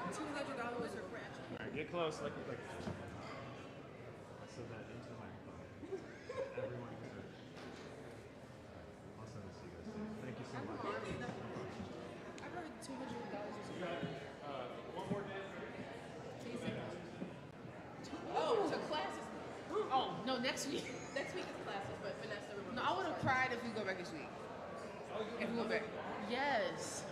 $200 for crash. All right, get close. Like. I said that into the microphone. Everyone can hear it. I'll send this to you guys too. Thank you so much. I heard $200 is One more day. Oh, so classes. Oh, no, next week. Next week is classes, but Vanessa. No, I would have cried if we go back this week. If we go back. Yes.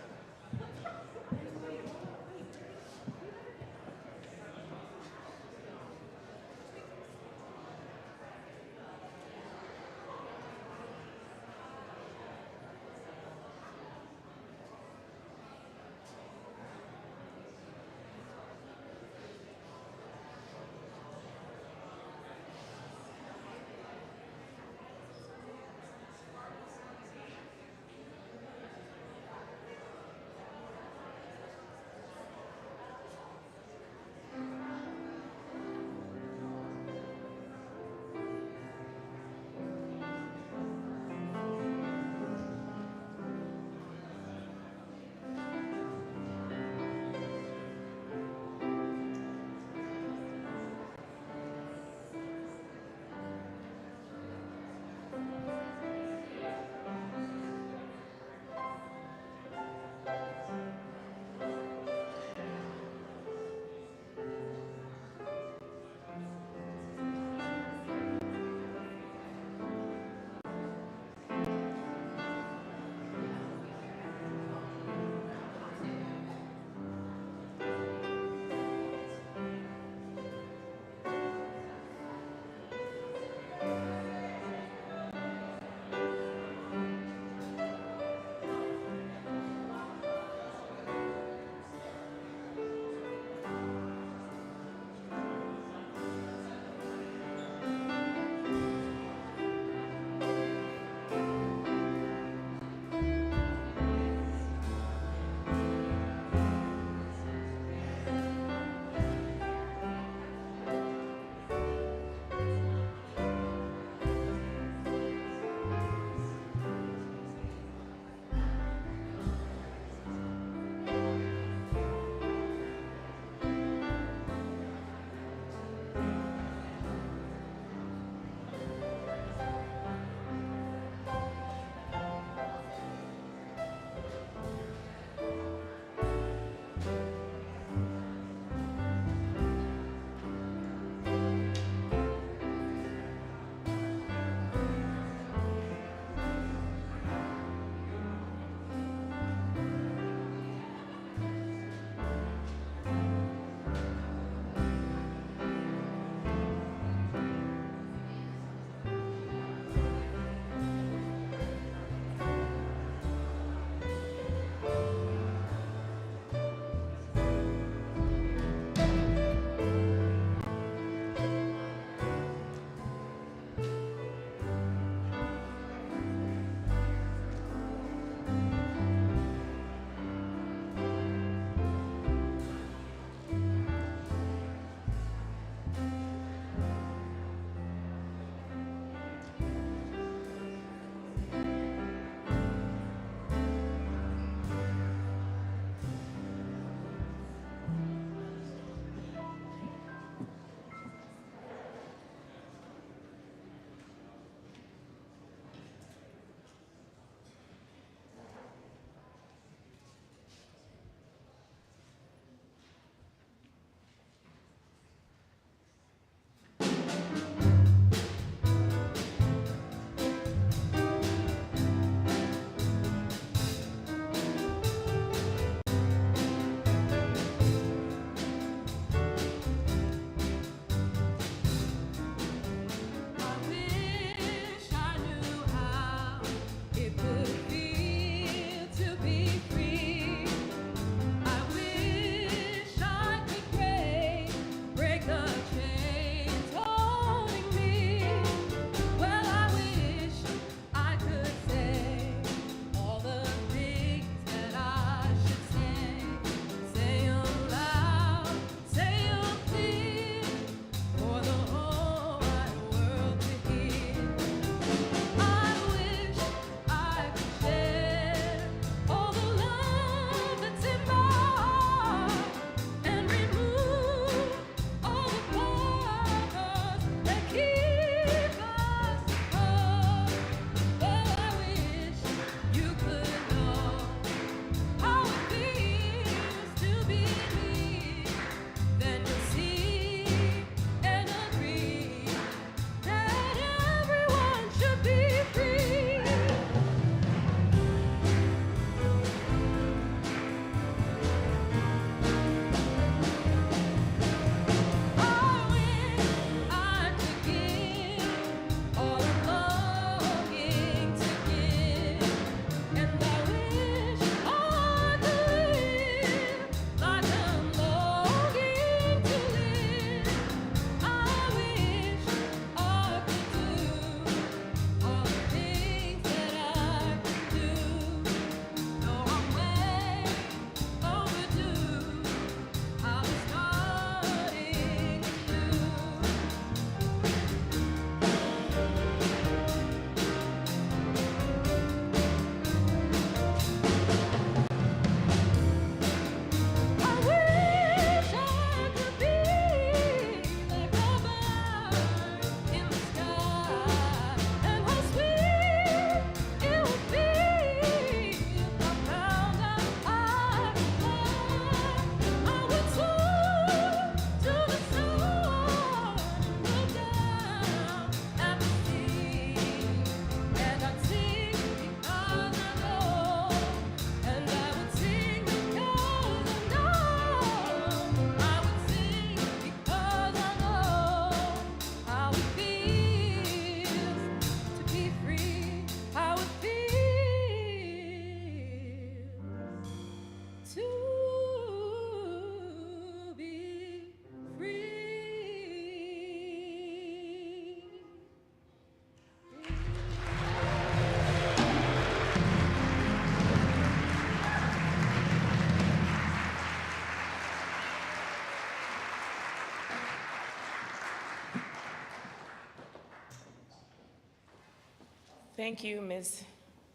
Thank you, Ms.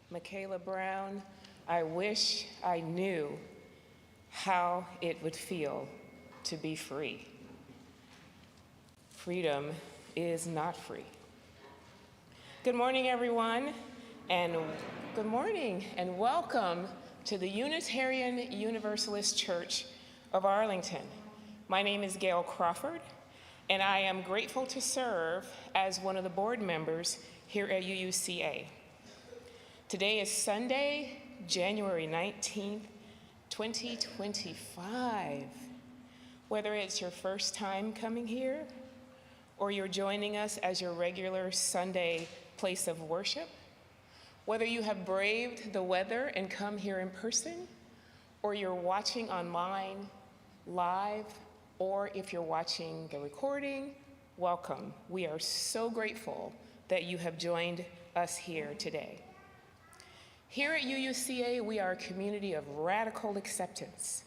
Michaela Brown. I wish I knew how it would feel to be free. Freedom is not free. Good morning, everyone, and good morning, and welcome to the Unitarian Universalist Church of Arlington. My name is Gail Crawford, and I am grateful to serve as one of the board members here at UUCA. Today is Sunday, January 19th, 2025. Whether it's your first time coming here, or you're joining us as your regular Sunday place of worship, whether you have braved the weather and come here in person, or you're watching online, live, or if you're watching the recording, welcome. We are so grateful that you have joined us here today. Here at UUCA, we are a community of radical acceptance.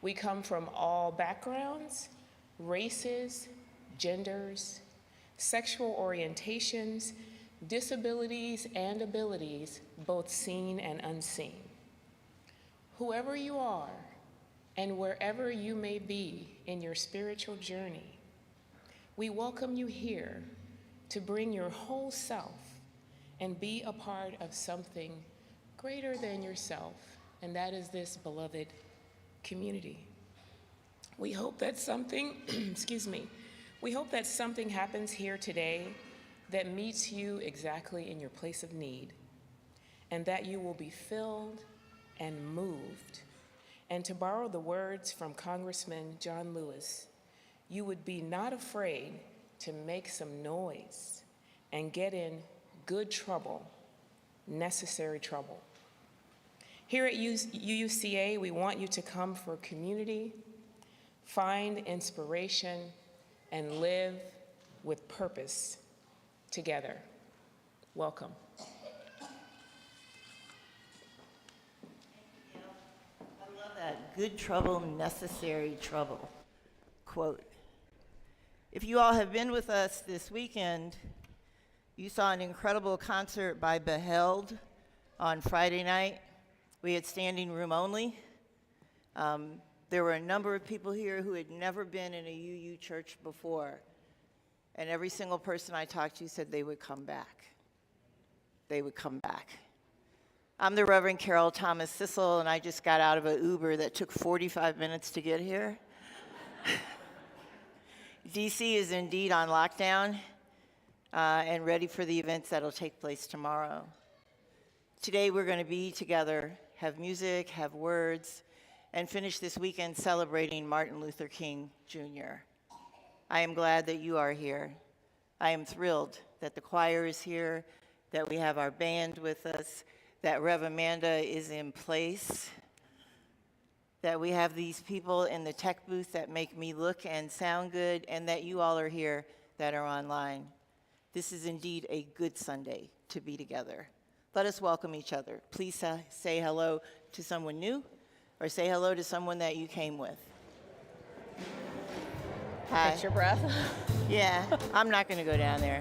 We come from all backgrounds, races, genders, sexual orientations, disabilities, and abilities, both seen and unseen. Whoever you are, and wherever you may be in your spiritual journey, we welcome you here to bring your whole self and be a part of something greater than yourself, and that is this beloved community. We hope that something, we hope that something happens here today that meets you exactly in your place of need, and that you will be filled and moved. And to borrow the words from Congressman John Lewis, you would be not afraid to make some noise and get in good trouble, necessary trouble. Here at UUCA, we want you to come for community, find inspiration, and live with purpose together. Welcome. I love that good trouble, necessary trouble quote. If you all have been with us this weekend, you saw an incredible concert by Beheld on Friday night. We had standing room only. There were a number of people here who had never been in a UU church before, and every single person I talked to said they would come back. They would come back. I'm the Reverend Carol Thomas Cissel, and I just got out of an Uber that took 45 minutes to get here. DC is indeed on lockdown and ready for the events that'll take place tomorrow. Today we're going to be together, have music, have words, and finish this weekend celebrating Martin Luther King Jr. I am glad that you are here. I am thrilled that the choir is here, that we have our band with us, that Rev Amanda is in place, that we have these people in the tech booth that make me look and sound good, and that you all are here that are online. This is indeed a good Sunday to be together. Let us welcome each other. Please say hello to someone new, or say hello to someone that you came with. Hi. Catch your breath. Yeah, I'm not going to go down there.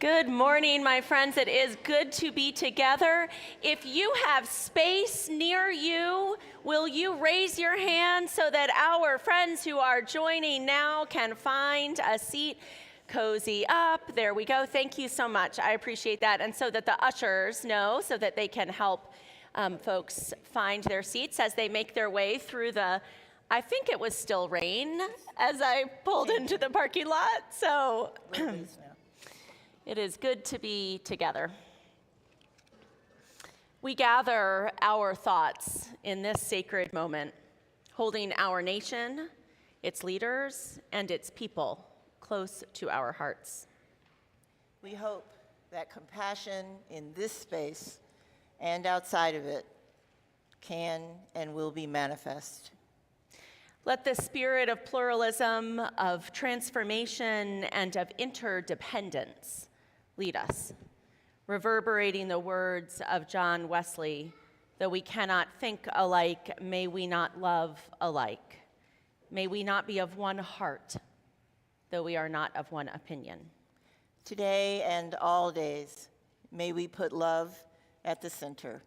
Good morning, my friends. It is good to be together. If you have space near you, will you raise your hand so that our friends who are joining now can find a seat? Cozy up. There we go. Thank you so much. I appreciate that. And so that the ushers know, so that they can help folks find their seats as they make their way through the, I think it was still rain as I pulled into the parking lot. So it is good to be together. We gather our thoughts in this sacred moment, holding our nation, its leaders, and its people close to our hearts. We hope that compassion in this space and outside of it can and will be manifest. Let the spirit of pluralism, of transformation, and of interdependence lead us, reverberating the words of John Wesley, though we cannot think alike, may we not love alike. May we not be of one heart, though we are not of one opinion. Today and all days, may we put love at the center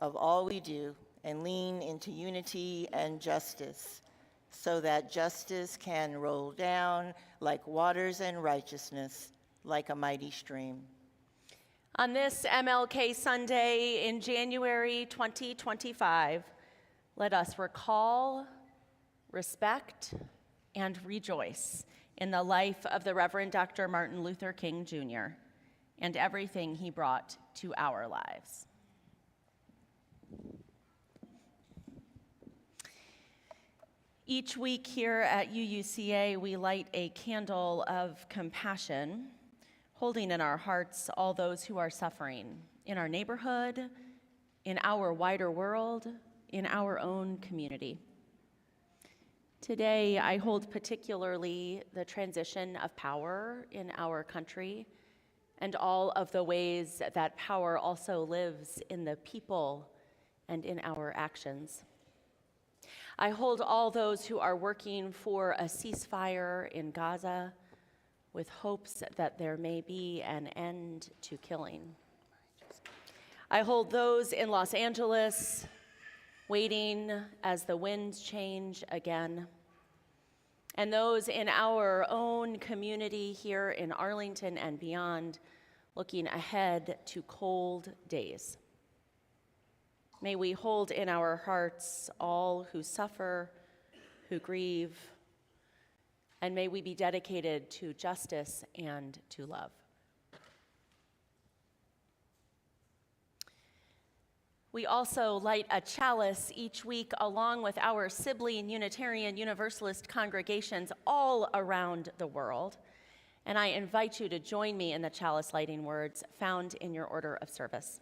of all we do and lean into unity and justice, so that justice can roll down like waters and righteousness, like a mighty stream. On this MLK Sunday in January 2025, let us recall, respect, and rejoice in the life of the Reverend Dr. Martin Luther King Jr. and everything he brought to our lives. Each week here at UUCA, we light a candle of compassion, holding in our hearts all those who are suffering in our neighborhood, in our wider world, in our own community. Today, I hold particularly the transition of power in our country and all of the ways that power also lives in the people and in our actions. I hold all those who are working for a ceasefire in Gaza with hopes that there may be an end to killing. I hold those in Los Angeles waiting as the winds change again, and those in our own community here in Arlington and beyond looking ahead to cold days. May we hold in our hearts all who suffer, who grieve, and may we be dedicated to justice and to love. We also light a chalice each week along with our sibling Unitarian Universalist congregations all around the world. And I invite you to join me in the chalice lighting words found in your order of service.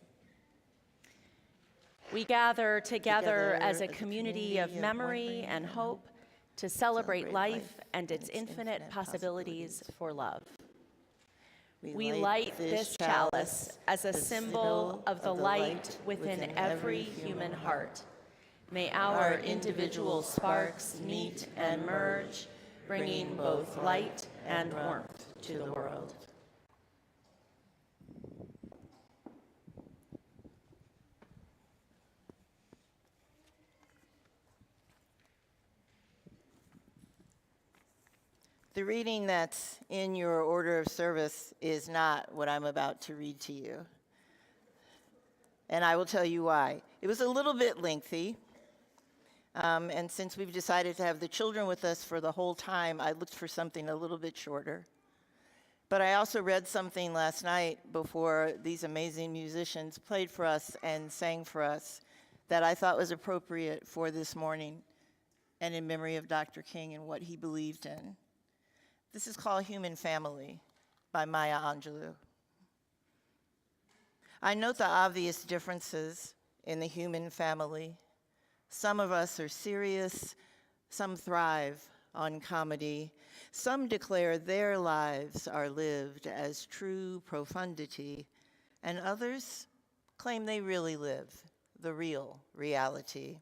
We gather together as a community of memory and hope to celebrate life and its infinite possibilities for love. We light this chalice as a symbol of the light within every human heart. May our individual sparks meet and merge, bringing both light and warmth to the world. The reading that's in your order of service is not what I'm about to read to you. And I will tell you why. It was a little bit lengthy. And since we've decided to have the children with us for the whole time, I looked for something a little bit shorter. But I also read something last night before these amazing musicians played for us and sang for us that I thought was appropriate for this morning and in memory of Dr. King and what he believed in. This is called Human Family by Maya Angelou. I note the obvious differences in the human family. Some of us are serious, some thrive on comedy. Some declare their lives are lived as true profundity, and others claim they really live the real reality.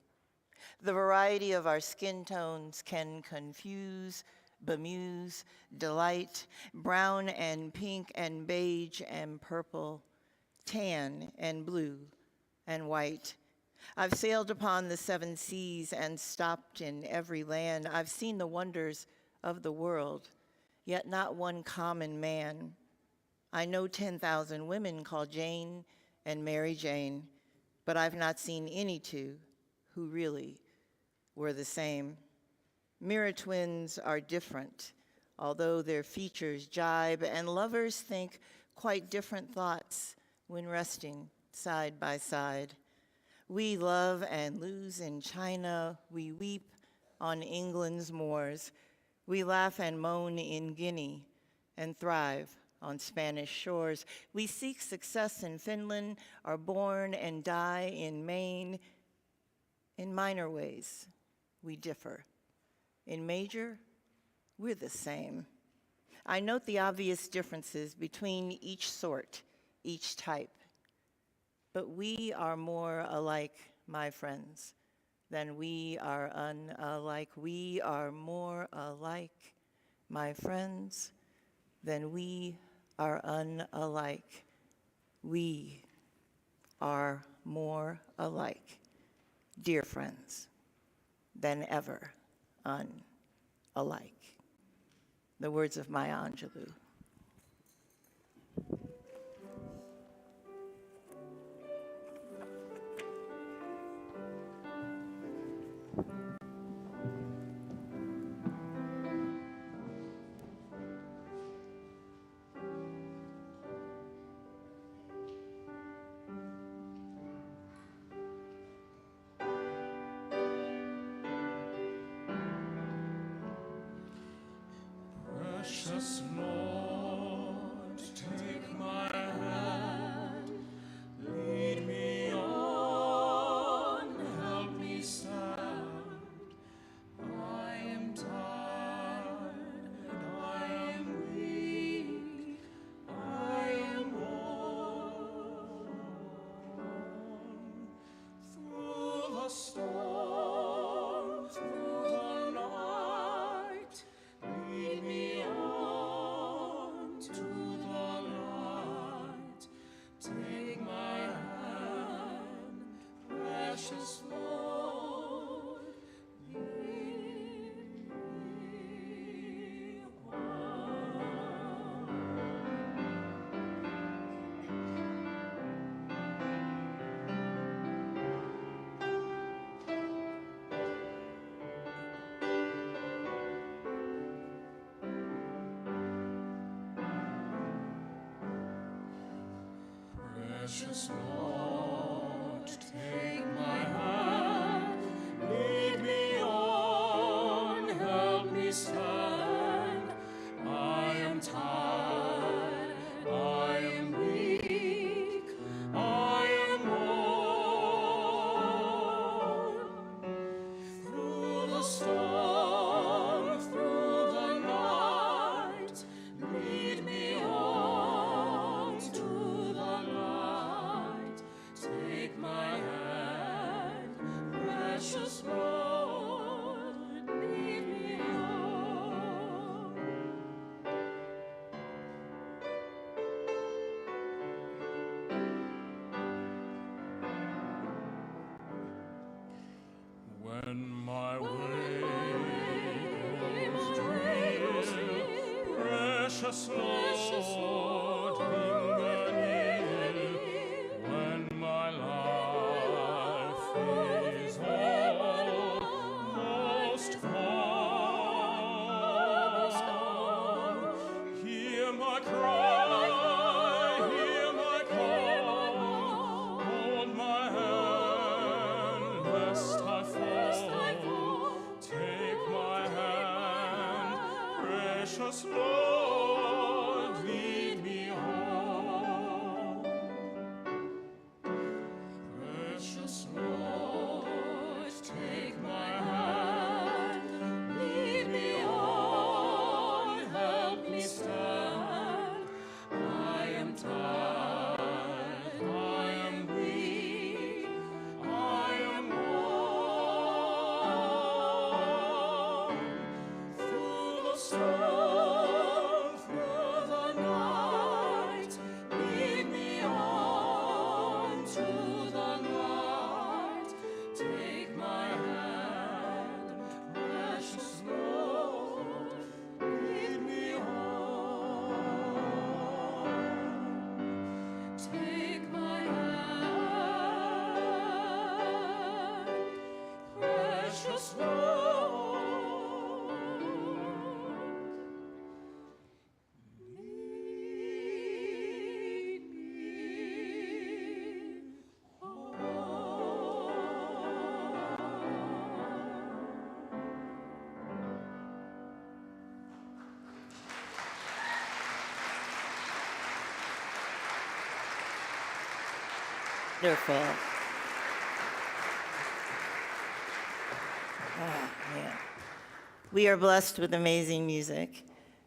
The variety of our skin tones can confuse bemuse, delight, brown and pink and beige and purple, tan and blue and white. I've sailed upon the 7 seas and stopped in every land. I've seen the wonders of the world, yet not one common man. I know 10,000 women called Jane and Mary Jane, but I've not seen any two who really were the same. Mirror twins are different, although their features jibe, and lovers think quite different thoughts when resting side by side. We love and lose in China. We weep on England's moors. We laugh and moan in Guinea and thrive on Spanish shores. We seek success in Finland, are born and die in Maine. In minor ways, we differ. In major, we're the same. I note the obvious differences between each sort, each type. But we are more alike, my friends, than we are unalike. We are more alike, my friends, than we are unalike. We are more alike, dear friends, than ever unalike. The words of Maya Angelou. Precious Lord, take my hand, lead me on, help me stand. I am tired, I am weak, I am worn. Through the storm, through the night, lead me on to the light. Take my hand, precious Lord, lead me on. Precious Lord, take my hand, lead me on, help me stand. I am tired, I am weak, I am worn. Through the storm, through the night, lead me on to the light. Take my hand, precious Lord, lead me on. When my way goes dim, precious Lord, linger near. When my life is almost gone, hear my cry, hear my call. Hold my hand, lest I fall. Take my hand, precious Lord, lead me home. Precious Lord, take my hand, lead me on, help me stand. I am tired, I am weak, I am worn. Through the Wonderful. Oh, man. We are blessed with amazing music.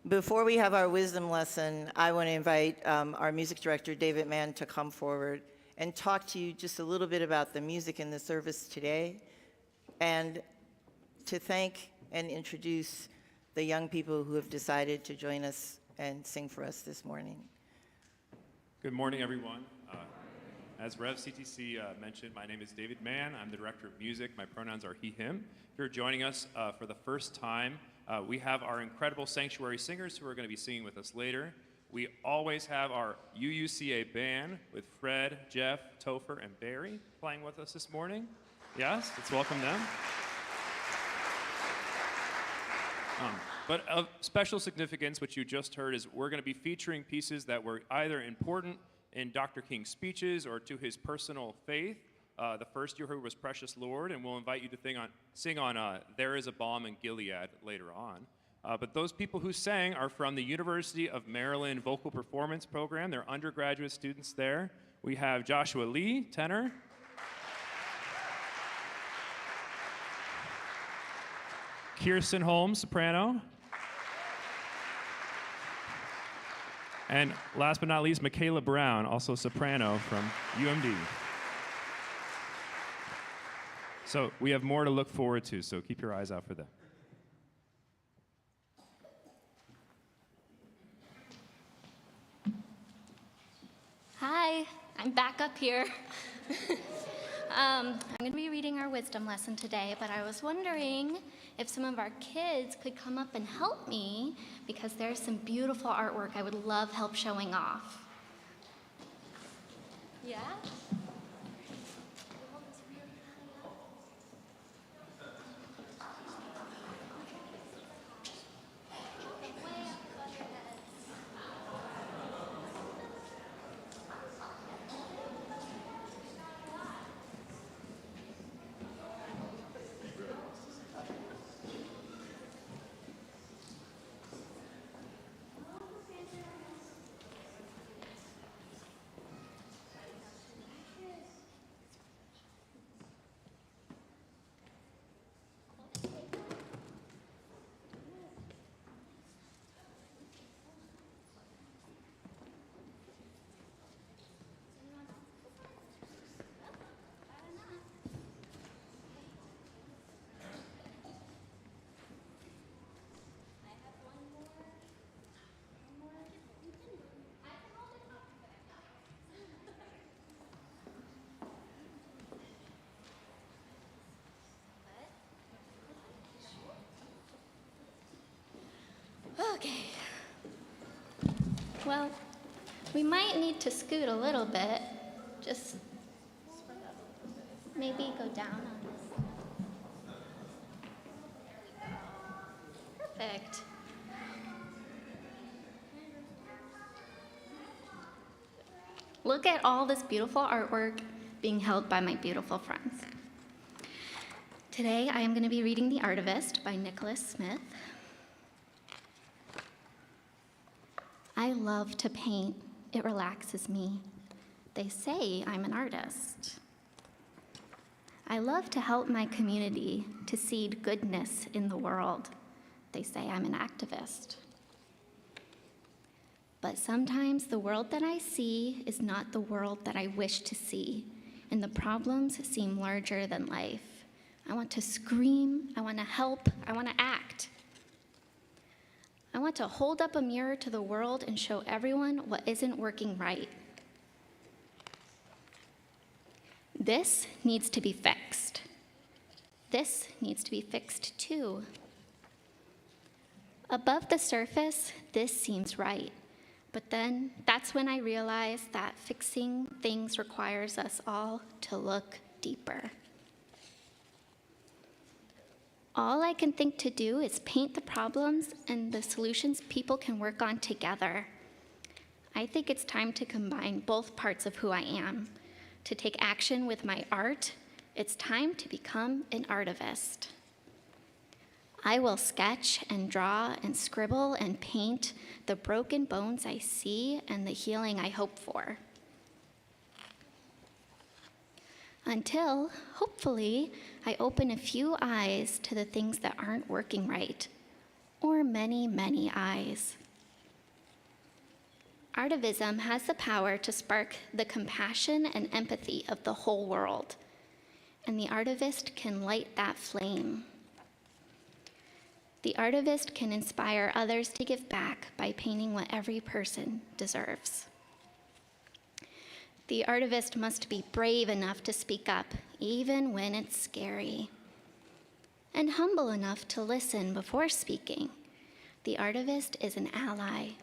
Before we have our wisdom lesson, I want to invite our music director, David Mann, to come forward and talk to you just a little bit about the music in the service today, and to thank and introduce the young people who have decided to join us and sing for us this morning. Good morning, everyone. As Rev CTC mentioned, my name is David Mann. I'm the Director of Music. My pronouns are he, him. If you're joining us for the first time, we have our incredible sanctuary singers who are going to be singing with us later. We always have our UUCA band with Fred, Jeff, Topher, and Barry playing with us this morning. Yes, let's welcome them. But of special significance, which you just heard, is we're going to be featuring pieces that were either important in Dr. King's speeches or to his personal faith. The first you heard was Precious Lord, and we'll invite you to sing on There Is a Balm in Gilead later on. But those people who sang are from the University of Maryland Vocal Performance Program. They're undergraduate students there. We have Joshua Lee, tenor. Kirsten Holmes, soprano. And last but not least, Michaela Brown, also soprano from UMD. So we have more to look forward to, so keep your eyes out for them. Hi, I'm back up here. I'm going to be reading our wisdom lesson today, but I was wondering if some of our kids could come up and help me, because there's some beautiful artwork I would love help showing off. Yeah? Okay. Well, we might need to scoot a little bit. Just maybe go down on this. Perfect. Look at all this beautiful artwork being held by my beautiful friends. Today, I am going to be reading The Artivist by Nicholas Smith. I love to paint. It relaxes me. They say I'm an artist. I love to help my community to seed goodness in the world. They say I'm an activist. But sometimes the world that I see is not the world that I wish to see, and the problems seem larger than life. I want to scream, I want to help, I want to act. I want to hold up a mirror to the world and show everyone what isn't working right. This needs to be fixed. This needs to be fixed too. Above the surface, this seems right. But then that's when I realized that fixing things requires us all to look deeper. All I can think to do is paint the problems and the solutions people can work on together. I think it's time to combine both parts of who I am. To take action with my art, it's time to become an artivist. I will sketch and draw and scribble and paint the broken bones I see and the healing I hope for. Until, hopefully, I open a few eyes to the things that aren't working right, or many, many eyes. Activism has the power to spark the compassion and empathy of the whole world, and the artivist can light that flame. The artivist can inspire others to give back by painting what every person deserves. The artivist must be brave enough to speak up, even when it's scary, and humble enough to listen before speaking. The artivist is an ally.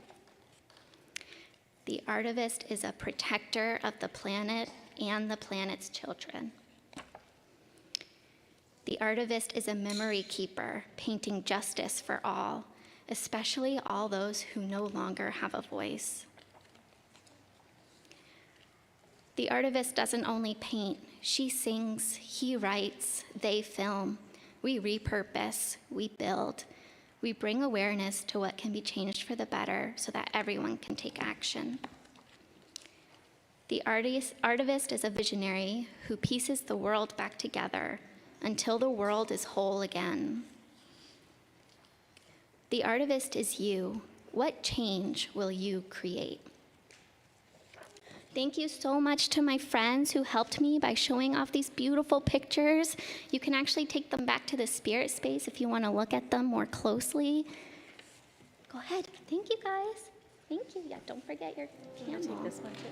The artivist is a protector of the planet and the planet's children. The artivist is a memory keeper, painting justice for all, especially all those who no longer have a voice. The artivist doesn't only paint, she sings, he writes, they film. We repurpose, we build. We bring awareness to what can be changed for the better so that everyone can take action. The artivist is a visionary who pieces the world back together until the world is whole again. The artivist is you. What change will you create? Thank you so much to my friends who helped me by showing off these beautiful pictures. You can actually take them back to the spirit space if you want to look at them more closely. Go ahead. Thank you, guys. Thank you. Yeah, don't forget your candle. Take this one too.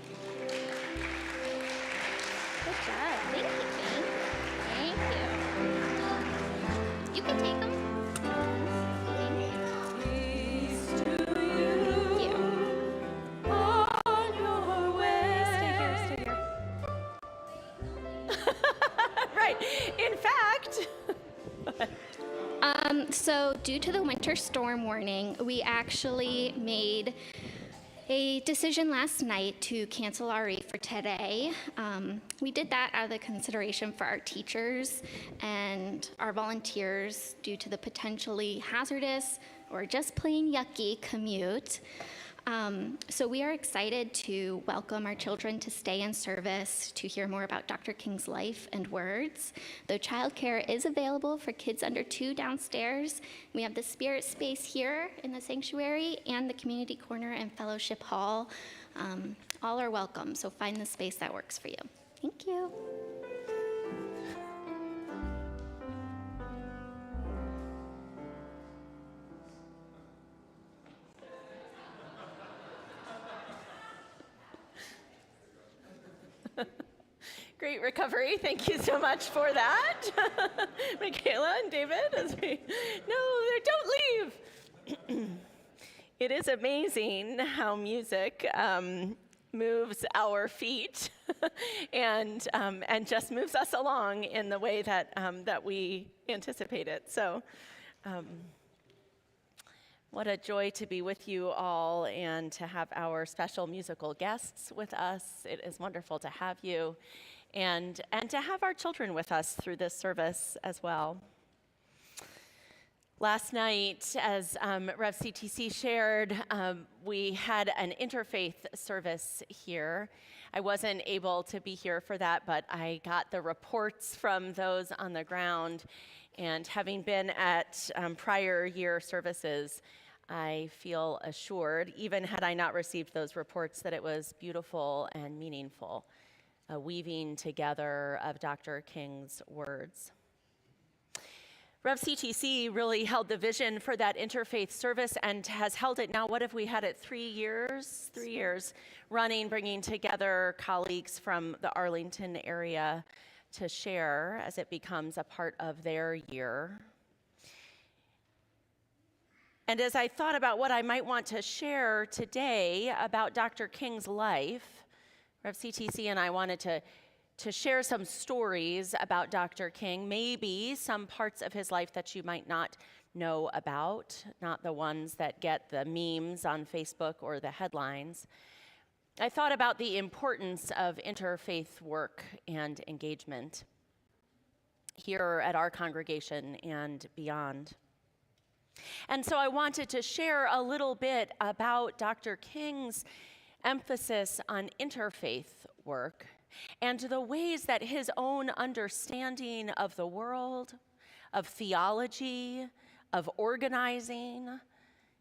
Good job. Thank you, Jane. Thank you. You can take them. In fact, so due to the winter storm warning, we actually made a decision last night to cancel RE for today. We did that out of the consideration for our teachers and our volunteers due to the potentially hazardous or just plain yucky commute. So we are excited to welcome our children to stay in service, to hear more about Dr. King's life and words. Though childcare is available for kids under 2 downstairs, we have the spirit space here in the sanctuary and the community corner and fellowship hall. All are welcome, so find the space that works for you. Thank you. great recovery. Thank you so much for that. Michaela and David, don't leave. It is amazing how music moves our feet and just moves us along in the way that we anticipate it. So what a joy to be with you all and to have our special musical guests with us. It is wonderful to have you and to have our children with us through this service as well. Last night, as Rev CTC shared, we had an interfaith service here. I wasn't able to be here for that, but I got the reports from those on the ground. And having been at prior year services, I feel assured, even had I not received those reports, that it was beautiful and meaningful, a weaving together of Dr. King's words. Rev CTC really held the vision for that interfaith service and has held it now. What have we had it 3 years? 3 years running, bringing together colleagues from the Arlington area to share as it becomes a part of their year. And as I thought about what I might want to share today about Dr. King's life, Rev CTC and I wanted to to share some stories about Dr. King, maybe some parts of his life that you might not know about, not the ones that get the memes on Facebook or the headlines. I thought about the importance of interfaith work and engagement here at our congregation and beyond. And so I wanted to share a little bit about Dr. King's emphasis on interfaith work and the ways that his own understanding of the world, of theology, of organizing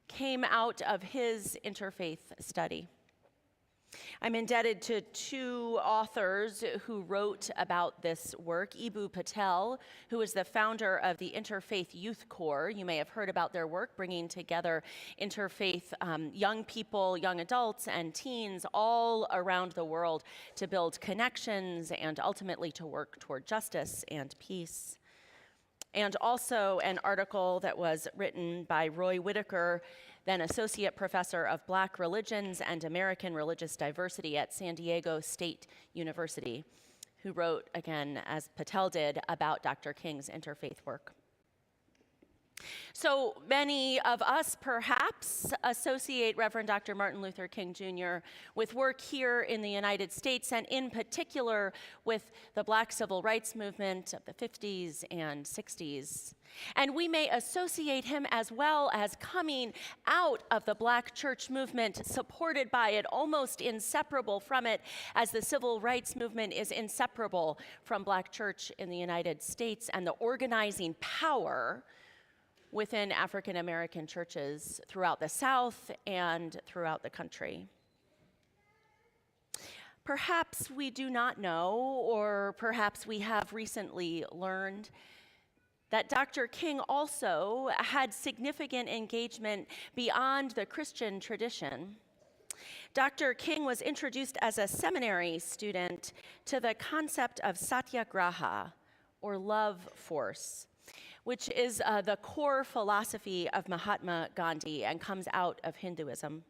came out of his interfaith study. I'm indebted to two authors who wrote about this work. Eboo Patel, who is the founder of the Interfaith Youth Corps. You may have heard about their work, bringing together interfaith young people, young adults, and teens all around the world to build connections and ultimately to work toward justice and peace. And also an article that was written by Roy Whitaker, then Associate Professor of Black Religions and American Religious Diversity at San Diego State University, who wrote, again, as Patel did, about Dr. King's interfaith work. So many of us perhaps associate Reverend Dr. Martin Luther King Jr. with work here in the United States, and in particular with the Black Civil Rights Movement of the 50s and 60s. And we may associate him as well as coming out of the Black church movement, supported by it, almost inseparable from it, as the Civil Rights Movement is inseparable from Black church in the United States and the organizing power within African American churches throughout the South and throughout the country. Perhaps we do not know, or perhaps we have recently learned, that Dr. King also had significant engagement beyond the Christian tradition. Dr. King was introduced as a seminary student to the concept of satyagraha, or love force, which is the core philosophy of Mahatma Gandhi and comes out of Hinduism.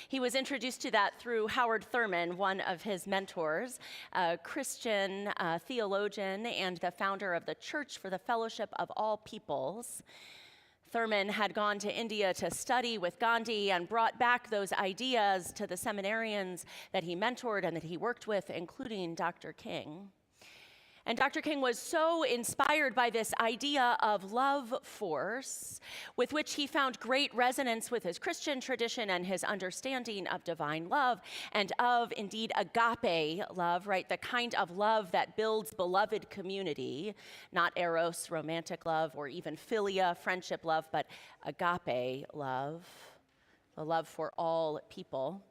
He was introduced to that through Howard Thurman, one of his mentors, a Christian theologian and the founder of the Church for the Fellowship of All Peoples. Thurman had gone to India to study with Gandhi and brought back those ideas to the seminarians that he mentored and that he worked with, including Dr. King. And Dr. King was so inspired by this idea of love force, with which he found great resonance with his Christian tradition and his understanding of divine love and of, indeed, agape love, right? The kind of love that builds beloved community, not eros, romantic love, or even philia, friendship love, but agape love, the love for all people.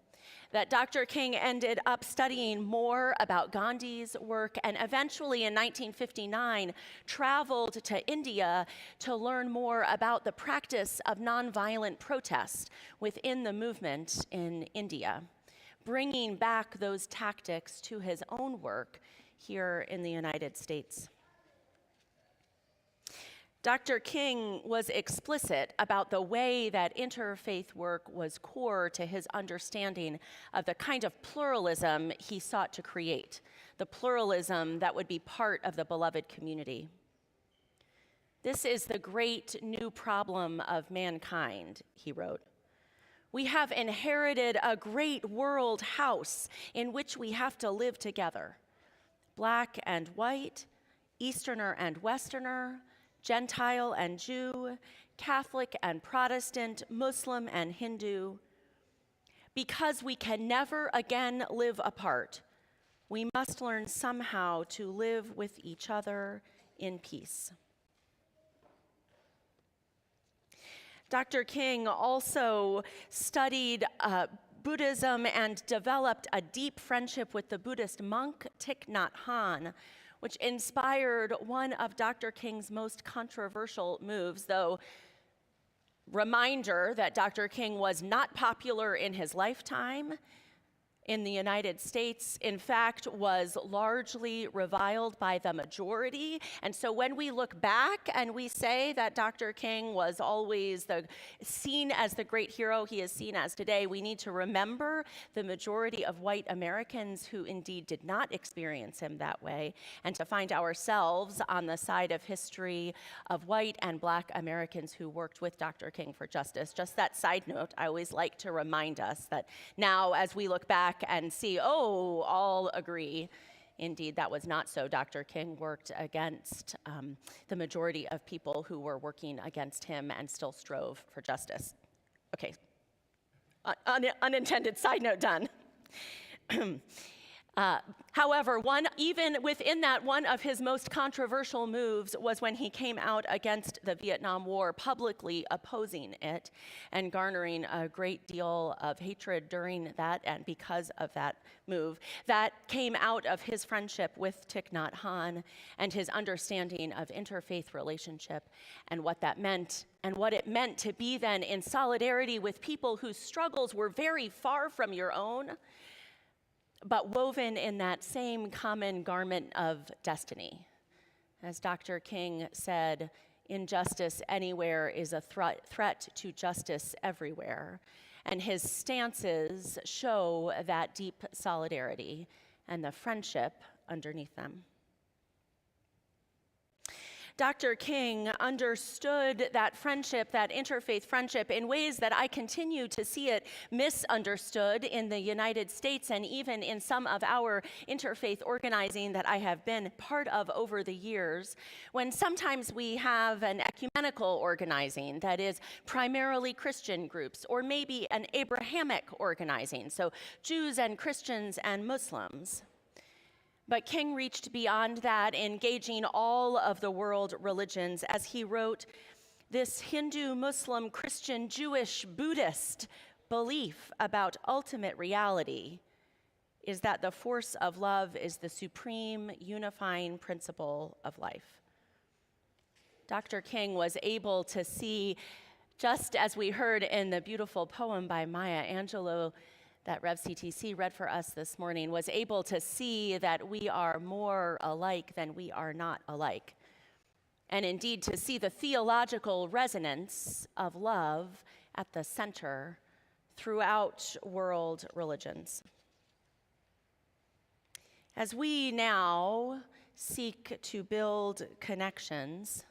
That Dr. King ended up studying more about Gandhi's work and eventually in 1959 traveled to India to learn more about the practice of nonviolent protest within the movement in India, bringing back those tactics to his own work here in the United States. Dr. King was explicit about the way that interfaith work was core to his understanding of the kind of pluralism he sought to create, the pluralism that would be part of the beloved community. This is the great new problem of mankind, he wrote. We have inherited a great world house in which we have to live together, Black and white, Easterner and Westerner, Gentile and Jew, Catholic and Protestant, Muslim and Hindu. Because we can never again live apart, we must learn somehow to live with each other in peace. Dr. King also studied Buddhism and developed a deep friendship with the Buddhist monk Thich Nhat Hanh, which inspired one of Dr. King's most controversial moves, though reminder that Dr. King was not popular in his lifetime in the United States, in fact, was largely reviled by the majority. And so when we look back and we say that Dr. King was always seen as the great hero he is seen as today, we need to remember the majority of white Americans who indeed did not experience him that way, and to find ourselves on the side of history of white and black Americans who worked with Dr. King for justice. Just that side note, I always like to remind us that now as we look back and see, oh, all agree. Indeed, that was not so. Dr. King worked against the majority of people who were working against him and still strove for justice. Okay, unintended side note done. However, even within that, one of his most controversial moves was when he came out against the Vietnam War, publicly opposing it and garnering a great deal of hatred during that and because of that move. That came out of his friendship with Thich Nhat Hanh and his understanding of interfaith relationship and what that meant, and what it meant to be then in solidarity with people whose struggles were very far from your own, but woven in that same common garment of destiny. As Dr. King said, injustice anywhere is a threat to justice everywhere. And his stances show that deep solidarity and the friendship underneath them. Dr. King understood that friendship, that interfaith friendship, in ways that I continue to see it misunderstood in the United States and even in some of our interfaith organizing that I have been part of over the years, when sometimes we have an ecumenical organizing that is primarily Christian groups, or maybe an Abrahamic organizing, so Jews and Christians and Muslims. But King reached beyond that, engaging all of the world religions, as he wrote, "This Hindu, Muslim, Christian, Jewish, Buddhist belief about ultimate reality is that the force of love is the supreme unifying principle of life." Dr. King was able to see, just as we heard in the beautiful poem by Maya Angelou that Rev CTC read for us this morning, was able to see that we are more alike than we are not alike. And indeed, to see the theological resonance of love at the center throughout world religions. As we now seek to build connections,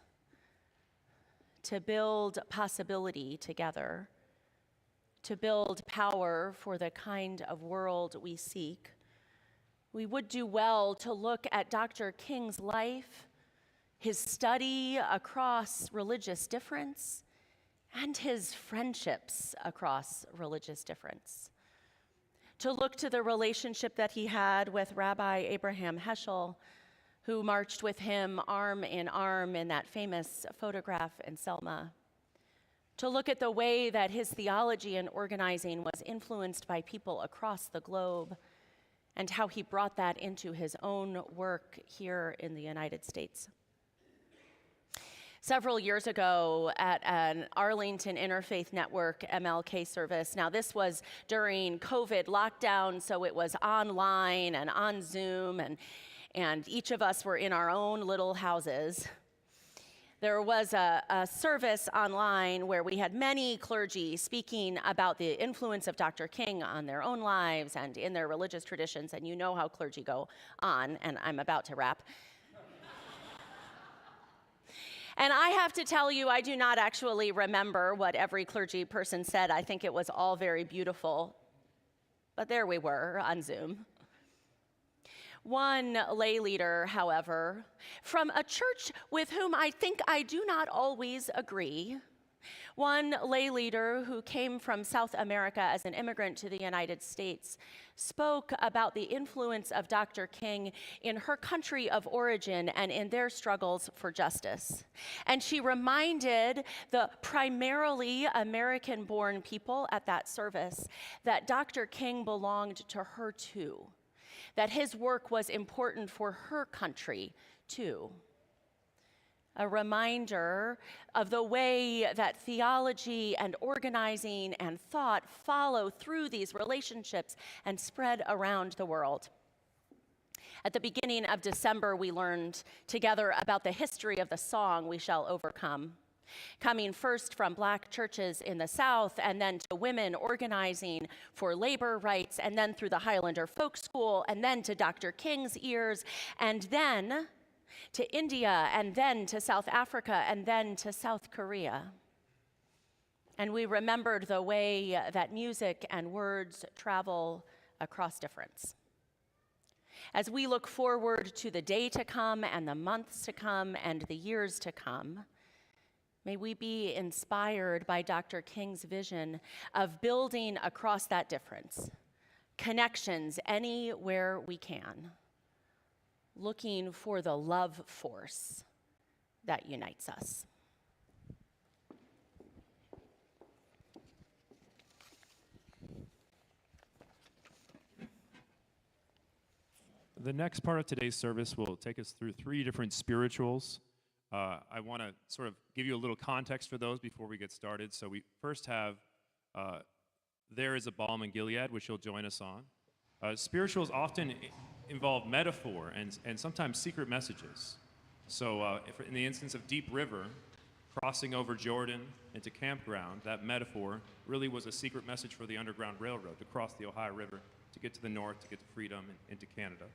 to build possibility together, to build power for the kind of world we seek, we would do well to look at Dr. King's life, his study across religious difference, and his friendships across religious difference. To look to the relationship that he had with Rabbi Abraham Heschel, who marched with him arm in arm in that famous photograph in Selma. To look at the way that his theology and organizing was influenced by people across the globe, and how he brought that into his own work here in the United States. Several years ago at an Arlington Interfaith Network MLK service, now this was during COVID lockdown, so it was online and on Zoom, and each of us were in our own little houses. There was a service online where we had many clergy speaking about the influence of Dr. King on their own lives and in their religious traditions, and you know how clergy go on, and I'm about to wrap. And I have to tell you, I do not actually remember what every clergy person said. I think it was all very beautiful. But there we were on Zoom. One lay leader, however, from a church with whom I think I do not always agree, one lay leader who came from South America as an immigrant to the United States, spoke about the influence of Dr. King in her country of origin and in their struggles for justice. And she reminded the primarily American-born people at that service that Dr. King belonged to her too, that his work was important for her country too. a reminder of the way that theology and organizing and thought follow through these relationships and spread around the world. At the beginning of December, we learned together about the history of the song, "We Shall Overcome," coming first from Black churches in the South, and then to women organizing for labor rights, and then through the Highlander Folk School, and then to Dr. King's ears, and then to India, and then to South Africa, and then to South Korea. And we remembered the way that music and words travel across difference. As we look forward to the day to come, and the months to come, and the years to come, may we be inspired by Dr. King's vision of building across that difference, connections anywhere we can, looking for the love force that unites us. The next part of today's service will take us through 3 different spirituals. I want to sort of give you a little context for those before we get started. So we first have There Is a Balm in Gilead, which you'll join us on. Spirituals often involve metaphor and sometimes secret messages. So in the instance of Deep River, crossing over Jordan into Campground, that metaphor really was a secret message for the Underground Railroad to cross the Ohio River to get to the north, to get to freedom and into Canada.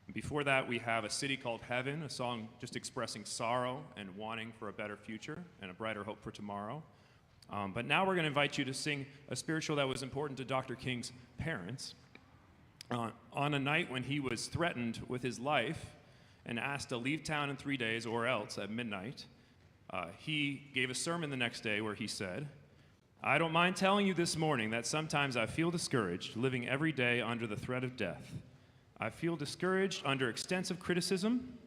And before that, we have A City Called Heaven, a song just expressing sorrow and wanting for a better future and a brighter hope for tomorrow. But now we're going to invite you to sing a spiritual that was important to Dr. King's parents. On a night when he was threatened with his life and asked to leave town in 3 days or else at midnight, he gave a sermon the next day where he said, "I don't mind telling you this morning that sometimes I feel discouraged living every day under the threat of death. I feel discouraged under extensive criticism.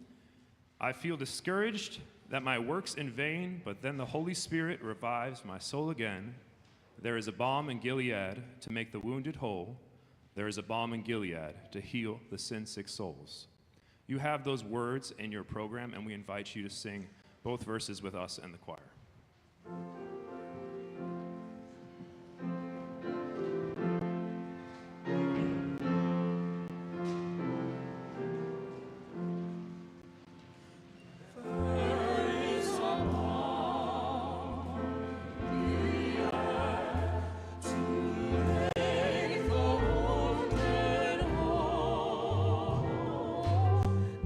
I feel discouraged that my work's in vain, but then the Holy Spirit revives my soul again. There is a balm in Gilead to make the wounded whole. There is a balm in Gilead to heal the sin-sick souls." You have those words in your program, and we invite you to sing both verses with us and the choir.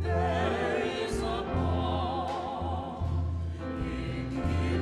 There is a balm in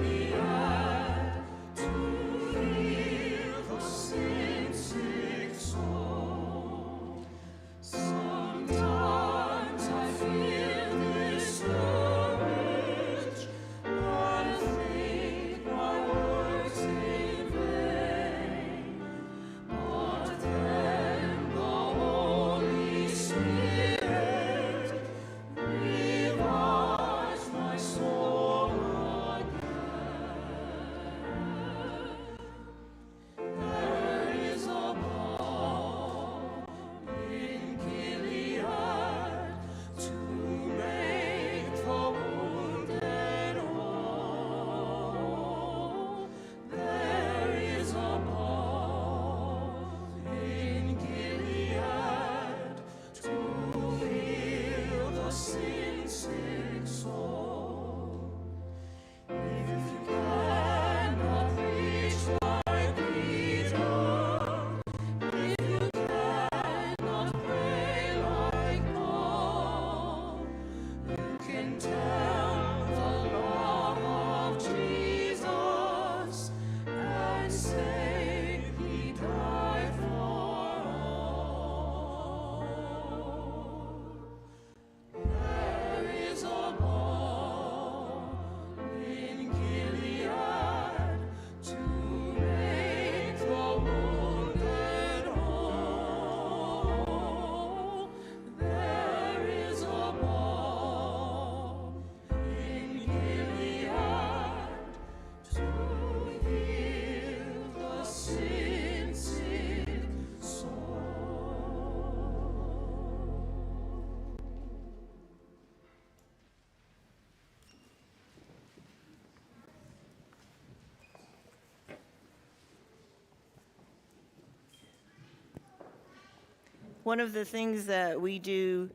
One of the things that we do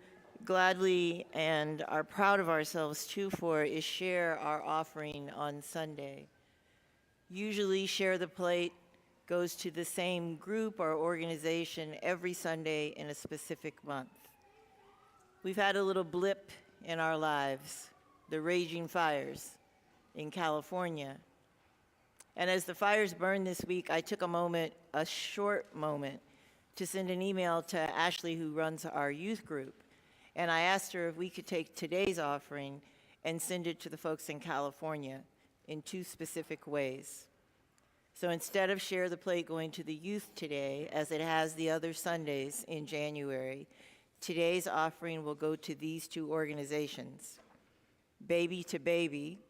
gladly and are proud of ourselves too for is share our offering on Sunday. Usually Share the Plate goes to the same group or organization every Sunday in a specific month. We've had a little blip in our lives, the raging fires in California. And as the fires burned this week, I took a short moment, to send an email to Ashley, who runs our youth group. And I asked her if we could take today's offering and send it to the folks in California in 2 specific ways. So instead of Share the Plate going to the youth today, as it has the other Sundays in January, today's offering will go to these 2 organizations. Baby to Baby,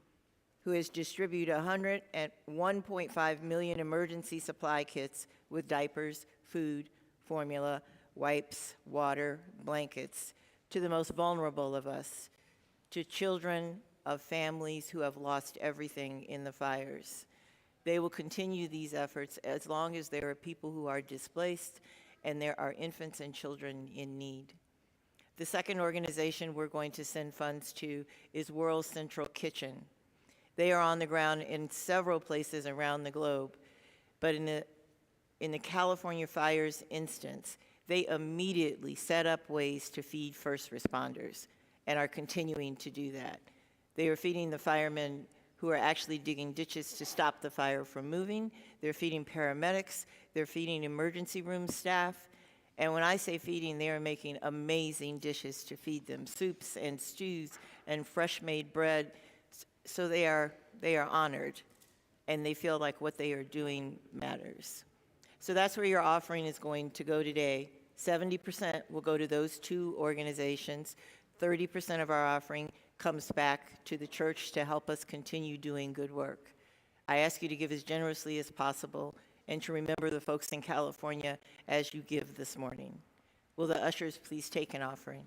who has distributed 1.5 million emergency supply kits with diapers, food, formula, wipes, water, blankets, to the most vulnerable of us, to children of families who have lost everything in the fires. They will continue these efforts as long as there are people who are displaced and there are infants and children in need. The second organization we're going to send funds to is World Central Kitchen. They are on the ground in several places around the globe, but in the California fires instance, they immediately set up ways to feed first responders and are continuing to do that. They are feeding the firemen who are actually digging ditches to stop the fire from moving. They're feeding paramedics. They're feeding emergency room staff. And when I say feeding, they are making amazing dishes to feed them, soups and stews and fresh-made bread. So they are honored, and they feel like what they are doing matters. So that's where your offering is going to go today. 70% will go to those 2 organizations. 30% of our offering comes back to the church to help us continue doing good work. I ask you to give as generously as possible and to remember the folks in California as you give this morning. Will the ushers please take an offering?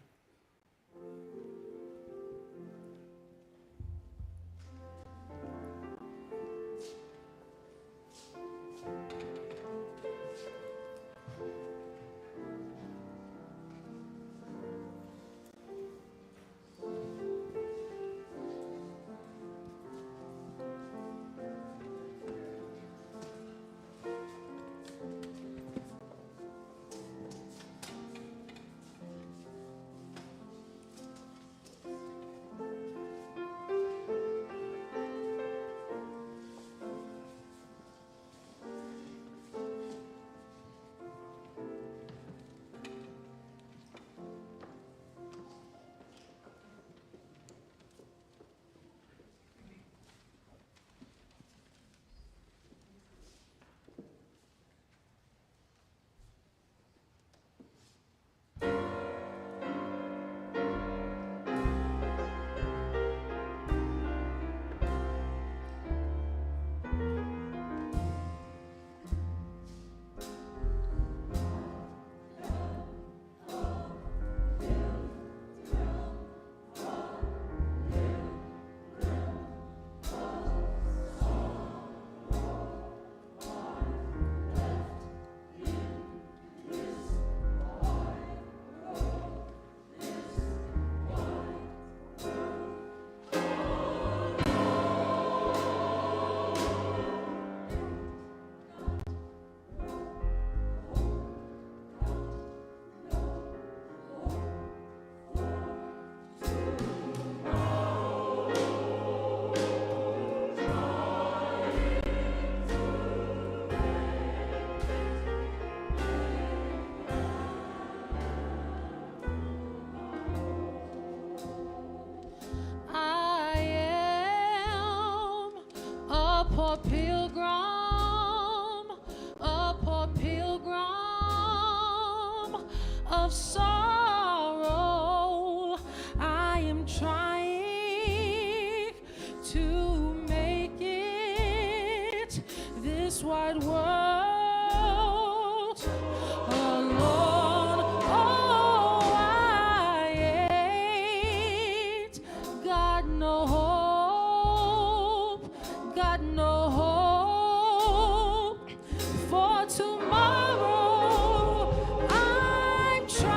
poor pilgrim of sorrow. I am trying to make it this wide world alone. Oh, I ain't got no hope, got no hope for tomorrow. I'm trying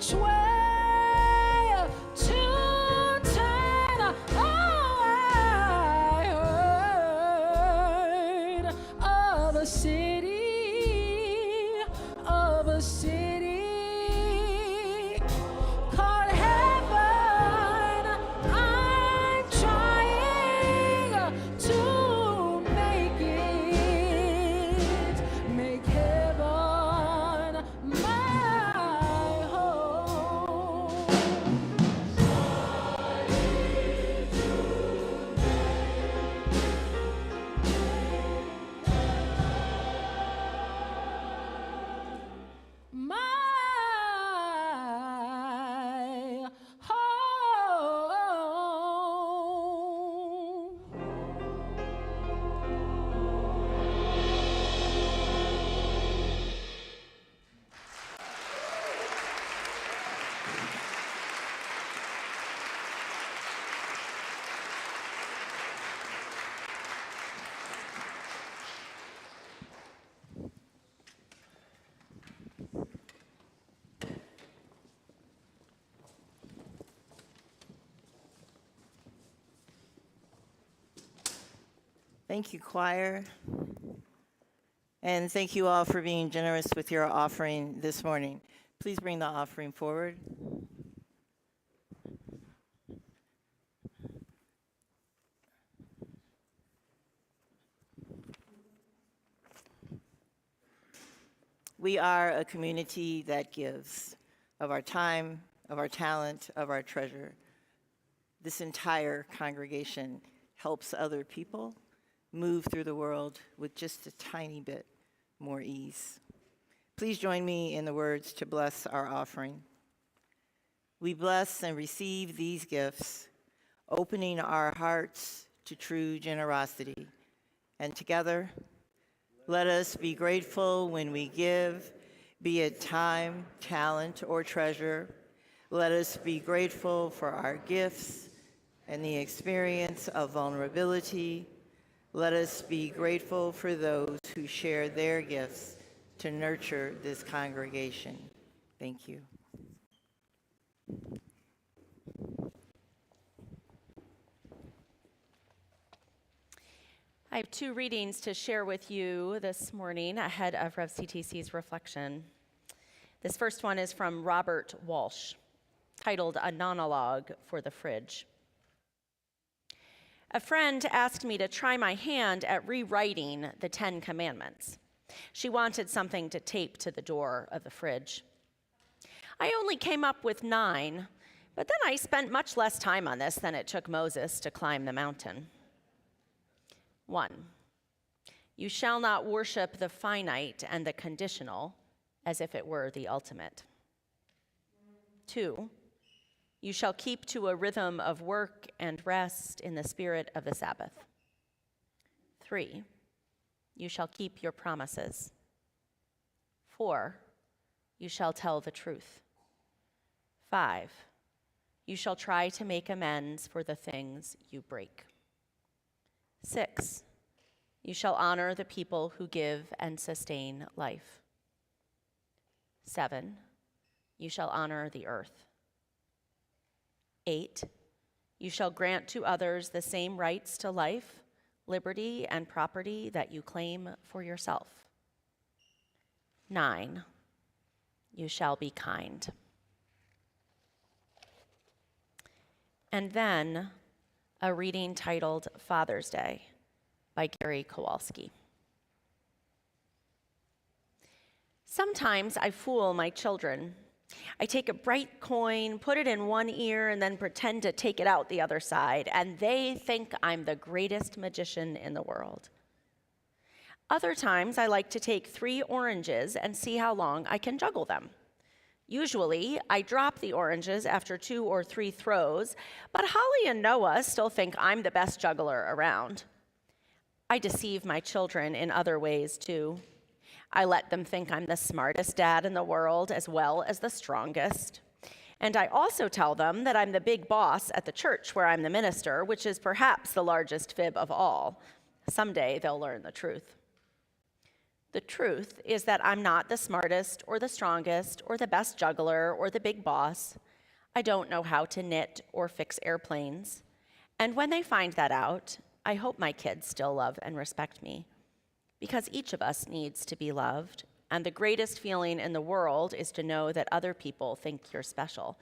which way to turn. Oh, I heard of a city called heaven. I'm trying to make heaven my home. My home. Thank you, choir. And thank you all for being generous with your offering this morning. Please bring the offering forward. We are a community that gives of our time, of our talent, of our treasure. This entire congregation helps other people move through the world with just a tiny bit more ease. Please join me in the words to bless our offering. We bless and receive these gifts, opening our hearts to true generosity. And together, let us be grateful when we give, be it time, talent, or treasure. Let us be grateful for our gifts and the experience of vulnerability. Let us be grateful for those who share their gifts to nurture this congregation. Thank you. I have two readings to share with you this morning ahead of Rev CTC's reflection. This first one is from Robert Walsh, titled A Monologue for the Fridge. A friend asked me to try my hand at rewriting the 10 Commandments. She wanted something to tape to the door of the fridge. I only came up with 9, but then I spent much less time on this than it took Moses to climb the mountain. 1, you shall not worship the finite and the conditional as if it were the ultimate. 2, you shall keep to a rhythm of work and rest in the spirit of the Sabbath. 3, you shall keep your promises. 4, you shall tell the truth. 5, you shall try to make amends for the things you break. 6, you shall honor the people who give and sustain life. 7, you shall honor the earth. 8, you shall grant to others the same rights to life, liberty, and property that you claim for yourself. 9, you shall be kind. And then a reading titled Father's Day by Gary Kowalski. Sometimes I fool my children. I take a bright coin, put it in one ear, and then pretend to take it out the other side, and they think I'm the greatest magician in the world. Other times, I like to take 3 oranges and see how long I can juggle them. Usually, I drop the oranges after 2 or 3 throws, but Holly and Noah still think I'm the best juggler around. I deceive my children in other ways, too. I let them think I'm the smartest dad in the world as well as the strongest. And I also tell them that I'm the big boss at the church where I'm the minister, which is perhaps the largest fib of all. Someday they'll learn the truth. The truth is that I'm not the smartest or the strongest or the best juggler or the big boss. I don't know how to knit or fix airplanes. And when they find that out, I hope my kids still love and respect me. Because each of us needs to be loved, and the greatest feeling in the world is to know that other people think you're special,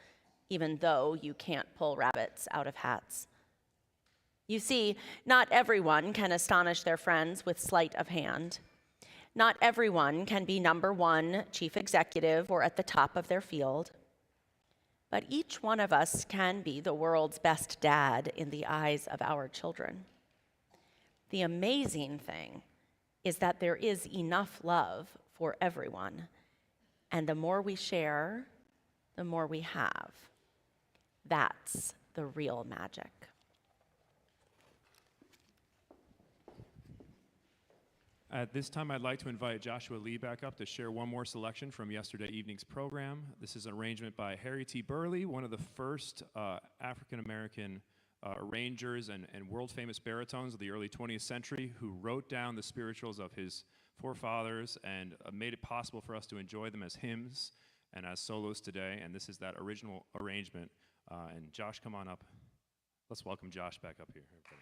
even though you can't pull rabbits out of hats. You see, not everyone can astonish their friends with sleight of hand. Not everyone can be number one, chief executive, or at the top of their field. But each one of us can be the world's best dad in the eyes of our children. The amazing thing is that there is enough love for everyone, and the more we share, the more we have. That's the real magic. At this time, I'd like to invite Joshua Lee back up to share one more selection from yesterday evening's program. This is an arrangement by Harry T. Burley, one of the first African-American arrangers and world-famous baritones of the early 20th century, who wrote down the spirituals of his forefathers and made it possible for us to enjoy them as hymns and as solos today. And this is that original arrangement. And Josh, come on up. Let's welcome Josh back up here, everybody.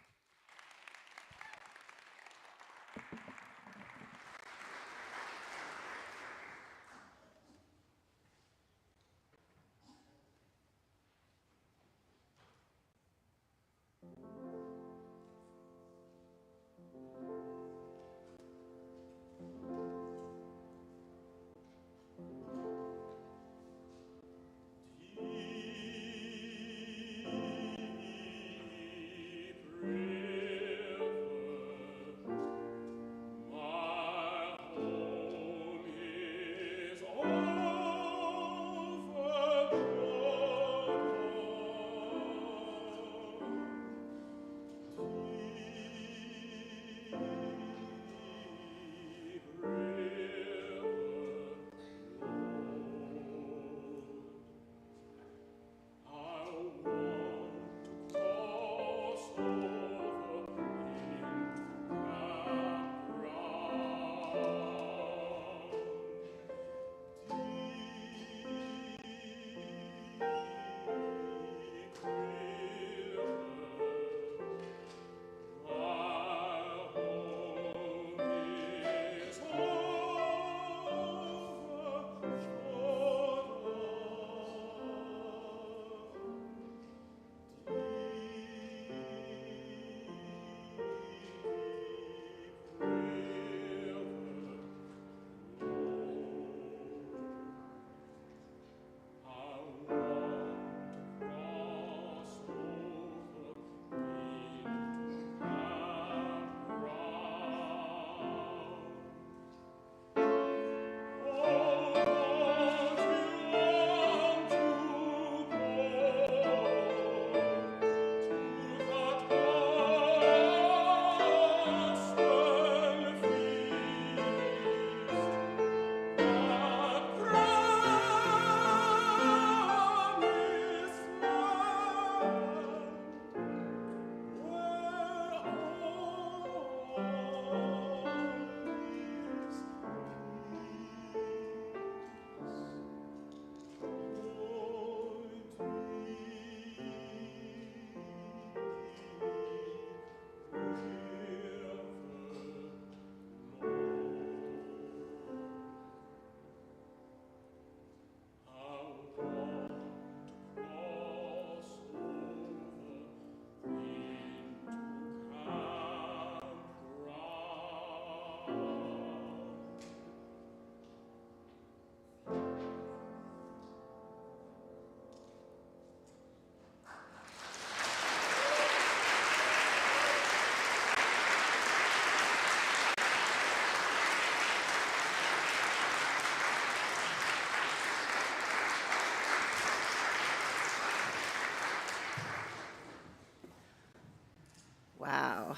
Wow.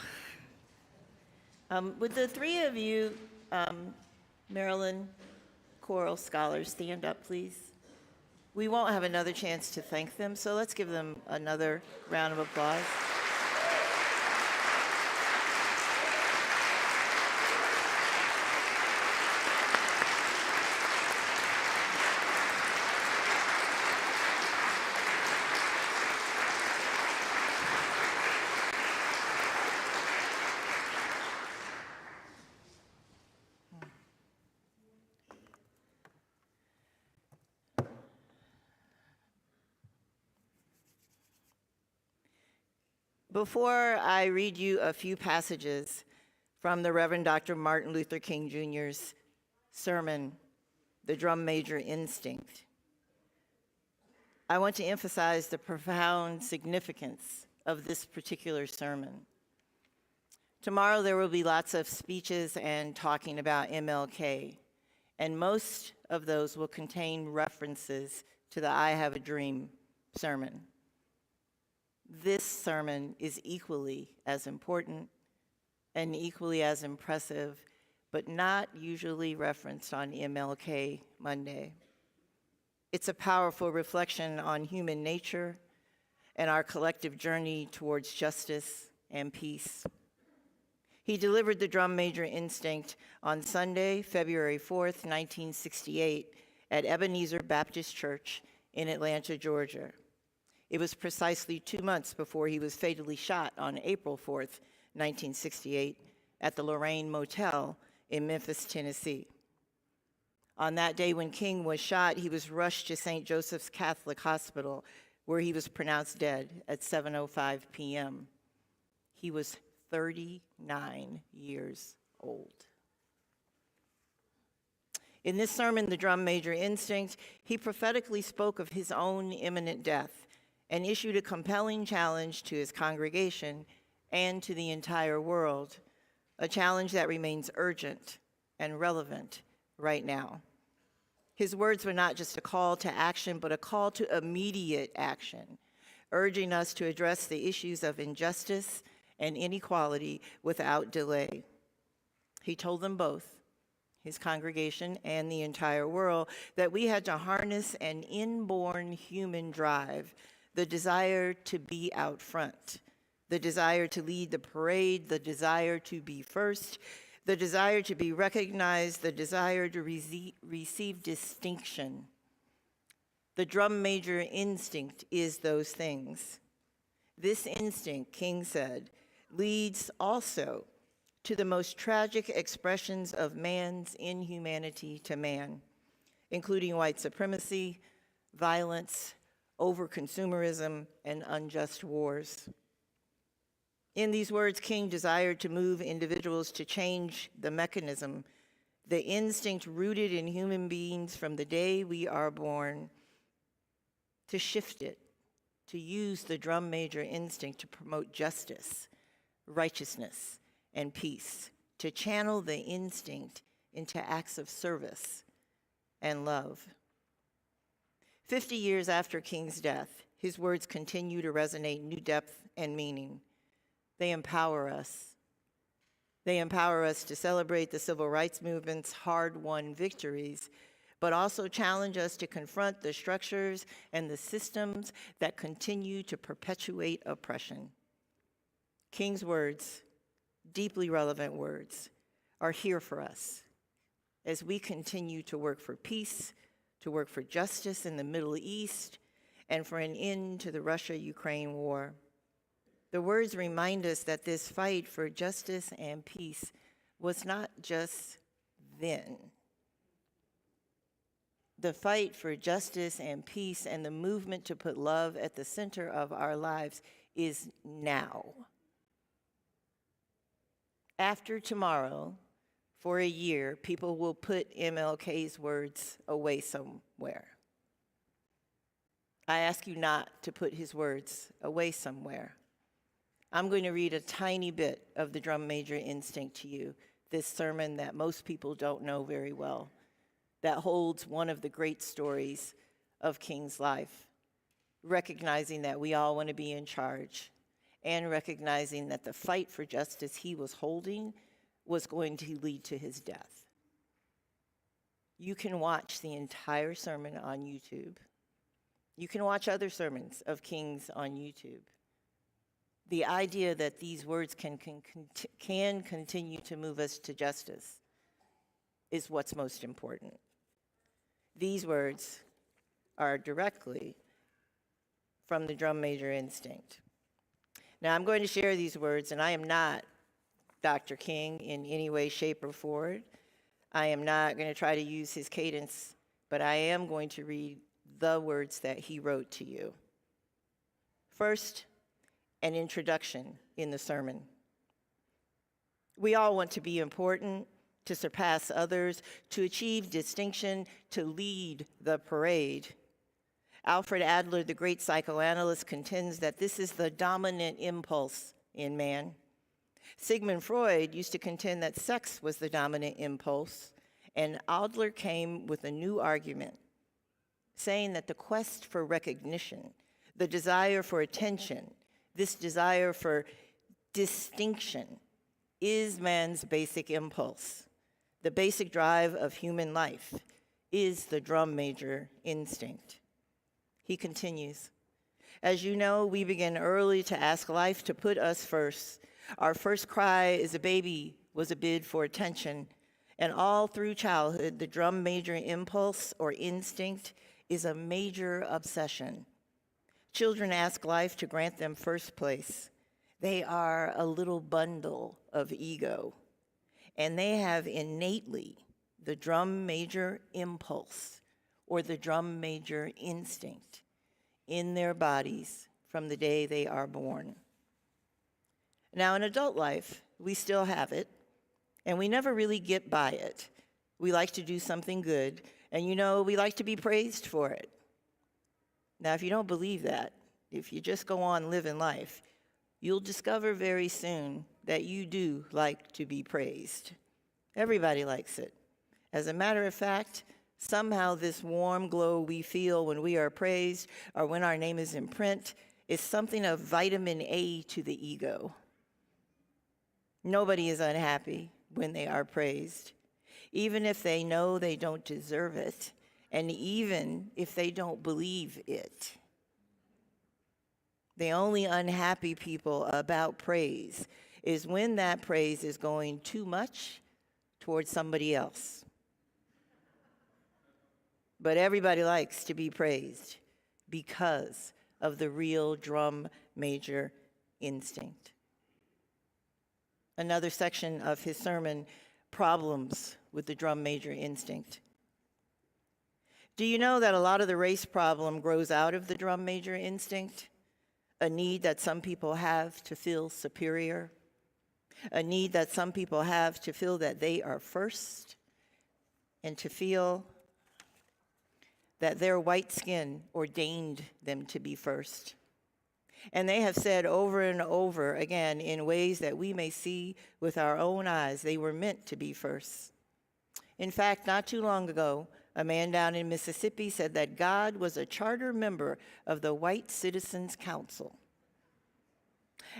Would the three of you, Maryland choral scholars, stand up, please? We won't have another chance to thank them, so let's give them another round of applause. Before I read you a few passages from the Reverend Dr. Martin Luther King Jr.'s sermon, The Drum Major Instinct, I want to emphasize the profound significance of this particular sermon. Tomorrow there will be lots of speeches and talking about MLK, and most of those will contain references to the I Have a Dream sermon. This sermon is equally as important and equally as impressive, but not usually referenced on MLK Monday. It's a powerful reflection on human nature and our collective journey towards justice and peace. He delivered the Drum Major Instinct on Sunday, February 4th, 1968, at Ebenezer Baptist Church in Atlanta, Georgia. It was precisely 2 months before he was fatally shot on April 4th, 1968, at the Lorraine Motel in Memphis, Tennessee. On that day when King was shot, he was rushed to St. Joseph's Catholic Hospital, where he was pronounced dead at 7:05 p.m. He was 39 years old. In this sermon, The Drum Major Instinct, he prophetically spoke of his own imminent death and issued a compelling challenge to his congregation and to the entire world, a challenge that remains urgent and relevant right now. His words were not just a call to action, but a call to immediate action, urging us to address the issues of injustice and inequality without delay. He told them both, his congregation and the entire world, that we had to harness an inborn human drive, the desire to be out front, the desire to lead the parade, the desire to be first, the desire to be recognized, the desire to receive distinction. The drum major instinct is those things. This instinct, King said, leads also to the most tragic expressions of man's inhumanity to man, including white supremacy, violence, over-consumerism, and unjust wars. In these words, King desired to move individuals to change the mechanism, the instinct rooted in human beings from the day we are born, to shift it, to use the drum major instinct to promote justice, righteousness, and peace, to channel the instinct into acts of service and love. 50 years after King's death, his words continue to resonate new depth and meaning. They empower us. They empower us to celebrate the civil rights movement's hard-won victories, but also challenge us to confront the structures and the systems that continue to perpetuate oppression. King's words, deeply relevant words, are here for us as we continue to work for peace, to work for justice in the Middle East, and for an end to the Russia-Ukraine war. The words remind us that this fight for justice and peace was not just then. The fight for justice and peace and the movement to put love at the center of our lives is now. After tomorrow, for a year, people will put MLK's words away somewhere. I ask you not to put his words away somewhere. I'm going to read a tiny bit of the drum major instinct to you, this sermon that most people don't know very well, that holds one of the great stories of King's life, recognizing that we all want to be in charge, and recognizing that the fight for justice he was holding was going to lead to his death. You can watch the entire sermon on YouTube. You can watch other sermons of King's on YouTube. The idea that these words can continue to move us to justice is what's most important. These words are directly from the drum major instinct. Now, I'm going to share these words, and I am not Dr. King in any way, shape, or form. I am not going to try to use his cadence, but I am going to read the words that he wrote to you. First, an introduction in the sermon. We all want to be important, to surpass others, to achieve distinction, to lead the parade. Alfred Adler, the great psychoanalyst, contends that this is the dominant impulse in man. Sigmund Freud used to contend that sex was the dominant impulse, and Adler came with a new argument, saying that the quest for recognition, the desire for attention, this desire for distinction is man's basic impulse. The basic drive of human life is the drum major instinct. He continues, as you know, we begin early to ask life to put us first. Our first cry as a baby was a bid for attention, and all through childhood, the drum major impulse or instinct is a major obsession. Children ask life to grant them first place. They are a little bundle of ego, and they have innately the drum major impulse or the drum major instinct in their bodies from the day they are born. Now, in adult life, we still have it, and we never really get by it. We like to do something good, and we like to be praised for it. Now, if you don't believe that, if you just go on living life, you'll discover very soon that you do like to be praised. Everybody likes it. As a matter of fact, somehow this warm glow we feel when we are praised or when our name is in print is something of vitamin A to the ego. Nobody is unhappy when they are praised, even if they know they don't deserve it, and even if they don't believe it. The only unhappy people about praise is when that praise is going too much towards somebody else. But everybody likes to be praised because of the real drum major instinct. Another section of his sermon, Problems with the Drum Major Instinct. Do you know that a lot of the race problem grows out of the drum major instinct? A need that some people have to feel superior, a need that some people have to feel that they are first, and to feel that their white skin ordained them to be first. And they have said over and over again in ways that we may see with our own eyes, they were meant to be first. In fact, not too long ago, a man down in Mississippi said that God was a charter member of the White Citizens Council.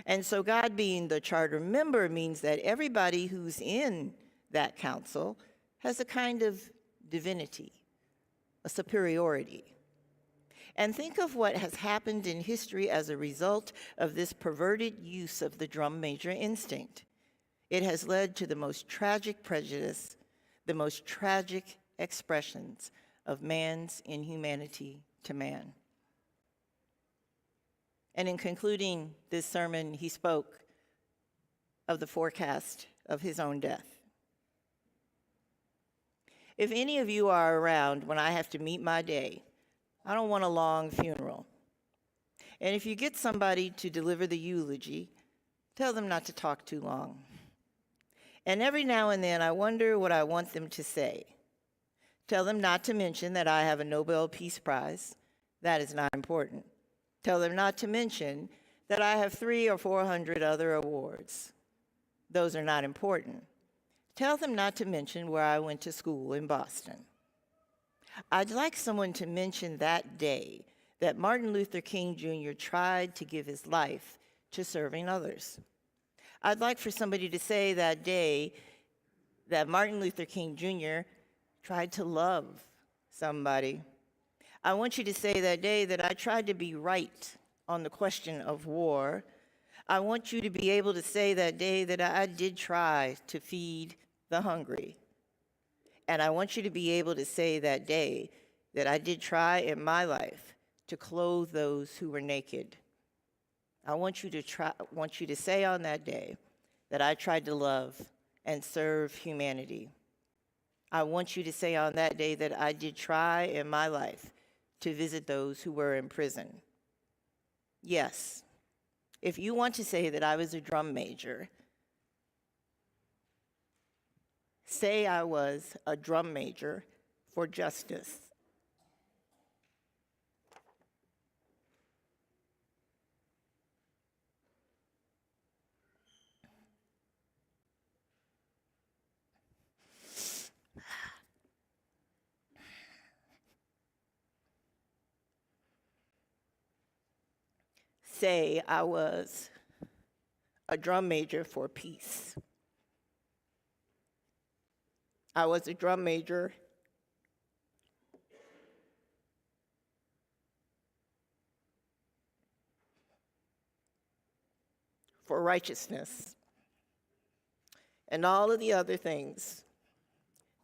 And so God being the charter member means that everybody who's in that council has a kind of divinity, a superiority. And think of what has happened in history as a result of this perverted use of the drum major instinct. It has led to the most tragic prejudice, the most tragic expressions of man's inhumanity to man. And in concluding this sermon, he spoke of the forecast of his own death. If any of you are around when I have to meet my day, I don't want a long funeral. And if you get somebody to deliver the eulogy, tell them not to talk too long. And every now and then I wonder what I want them to say. Tell them not to mention that I have a Nobel Peace Prize. That is not important. Tell them not to mention that I have 300 or 400 other awards. Those are not important. Tell them not to mention where I went to school in Boston. I'd like someone to mention that day that Martin Luther King Jr. tried to give his life to serving others. I'd like for somebody to say that day that Martin Luther King Jr. tried to love somebody. I want you to say that day that I tried to be right on the question of war. I want you to be able to say that day that I did try to feed the hungry. And I want you to be able to say that day that I did try in my life to clothe those who were naked. I want you to say on that day that I tried to love and serve humanity. I want you to say on that day that I did try in my life to visit those who were in prison. Yes, If you want to say that I was a drum major, say I was a drum major for justice. Say I was a drum major for peace. I was a drum major for righteousness. And all of the other things,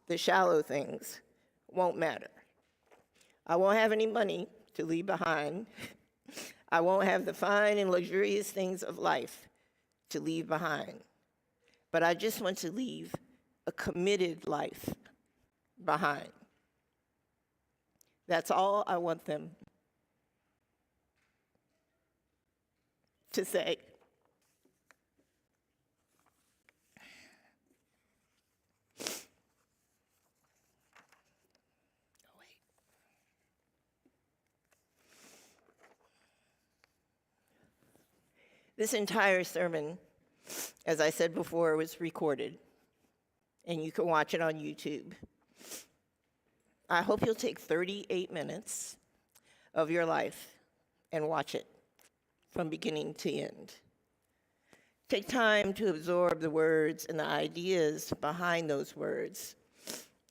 the shallow things, won't matter. I won't have any money to leave behind. I won't have the fine and luxurious things of life to leave behind. But I just want to leave a committed life behind. That's all I want them to say. This entire sermon, as I said before, was recorded, and you can watch it on YouTube. I hope you'll take 38 minutes of your life and watch it from beginning to end. Take time to absorb the words and the ideas behind those words.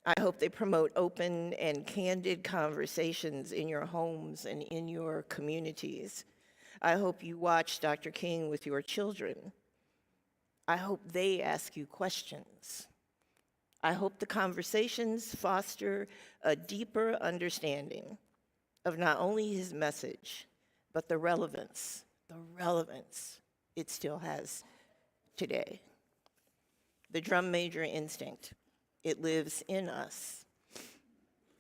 I hope they promote open and candid conversations in your homes and in your communities. I hope you watch Dr. King with your children. I hope they ask you questions. I hope the conversations foster a deeper understanding of not only his message, but the relevance it still has today. The drum major instinct, it lives in us,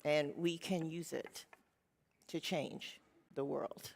and we can use it to change the world.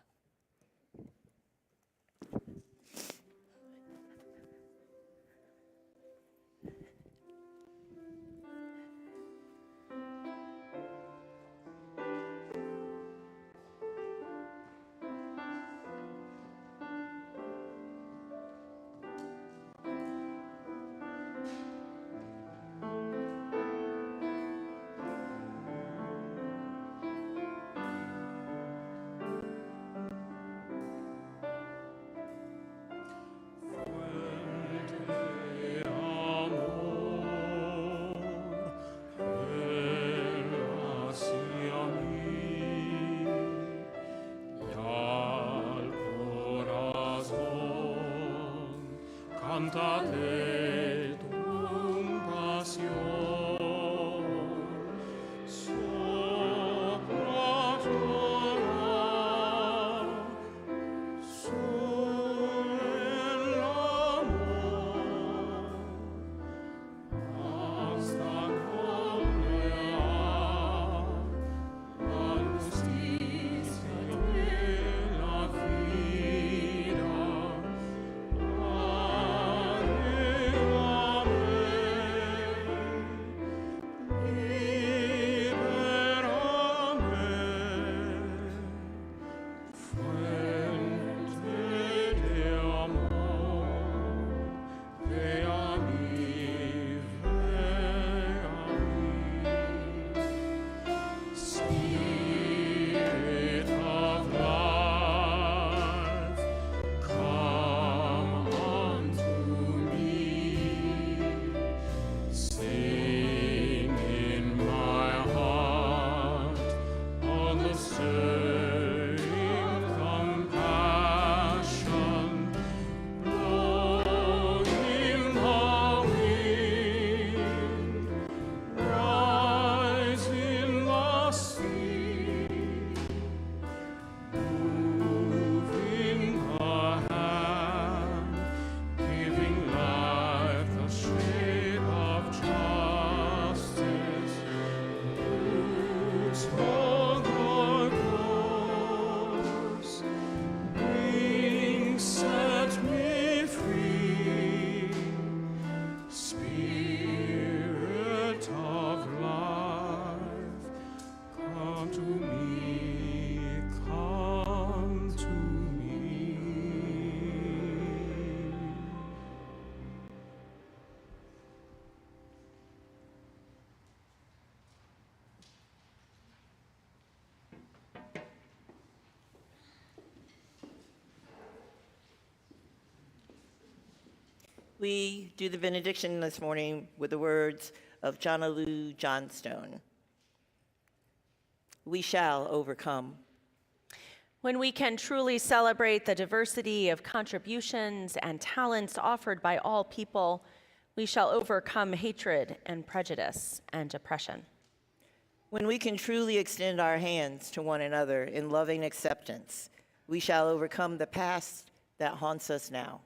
Cantate tum passion, sopra Giona, sur l'amor, hasta gloria, la justicia y la vida. We do the benediction this morning with the words of John Lou Johnstone. We shall overcome. When we can truly celebrate the diversity of contributions and talents offered by all people, we shall overcome hatred and prejudice and oppression. When we can truly extend our hands to one another in loving acceptance, we shall overcome the past that haunts us now.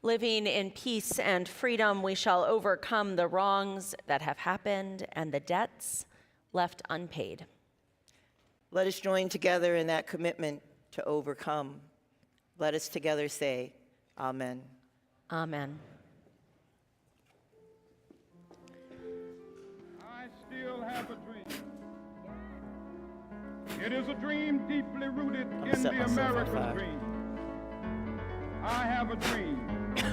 Living in peace and freedom, we shall overcome the wrongs that have happened and the debts left unpaid. Let us join together in that commitment to overcome. Let us together say, Amen. Amen. I still have a dream. It is a dream deeply rooted in the American dream. I have a dream that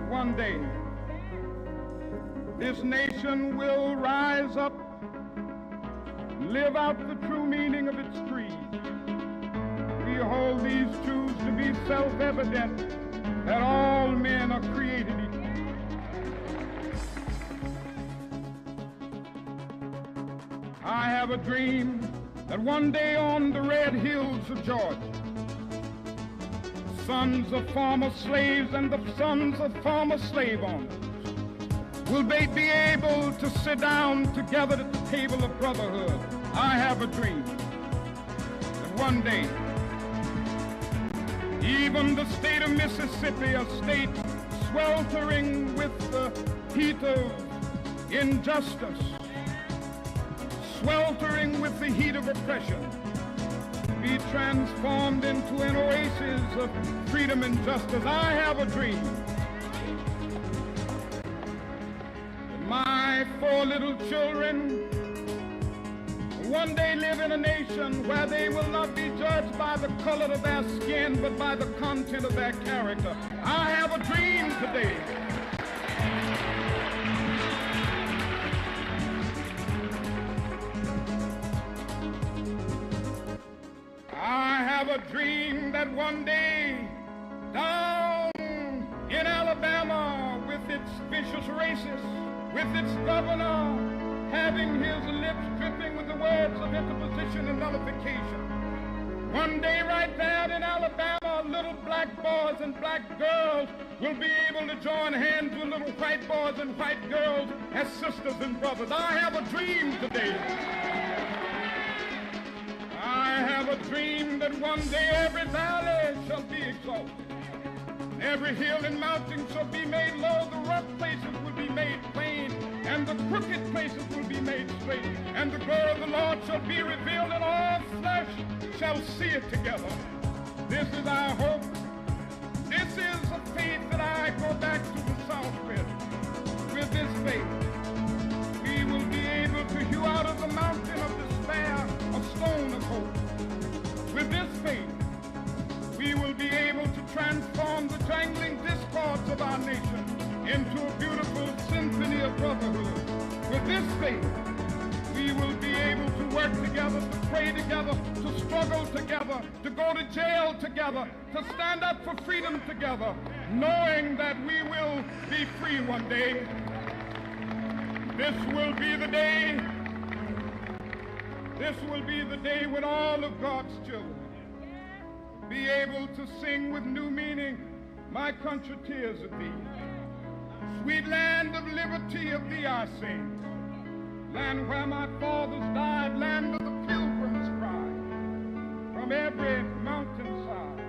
one day this nation will rise up, live out the true meaning of its creed. We hold these truths to be self-evident, that all men are created equal. I have a dream that one day on the red hills of Georgia, sons of former slaves and the sons of former slave owners will they be able to sit down together at the table of brotherhood. I have a dream that one day even the state of Mississippi, a state sweltering with the heat of injustice, sweltering with the heat of oppression, be transformed into an oasis of freedom and justice. I have a dream. My 4 little children one day live in a nation where they will not be judged by the color of their skin, but by the content of their character. I have a dream today. I have a dream that one day down in Alabama, with its vicious racists, with its governor having his lips dripping with the words of interposition and nullification, one day right there in Alabama, little black boys and black girls will be able to join hands with little white boys and white girls as sisters and brothers. I have a dream today. I have a dream that one day every valley shall be exalted. Every hill and mountain shall be made low, the rough places will be made plain, and the crooked places will be made straight. And the glory of the Lord shall be revealed, and all flesh shall see it together. This is our hope. This is a faith that I go back to the South with. With this faith, we will be able to hew out of the mountain of despair a stone of hope. With this faith, we will be able to transform the jangling discords of our nation into a beautiful symphony of brotherhood. With this faith, we will be able to work together, to pray together, to struggle together, to go to jail together, to stand up for freedom together, knowing that we will be free one day. This will be the day. This will be the day when all of God's children be able to sing with new meaning, my country tears of thee. Sweet land of liberty, of thee I sing. Land where my fathers died, land of the pilgrim's pride. From every mountainside,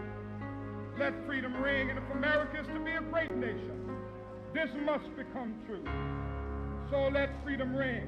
let freedom ring. And if America is to be a great nation, this must become true. So let freedom ring.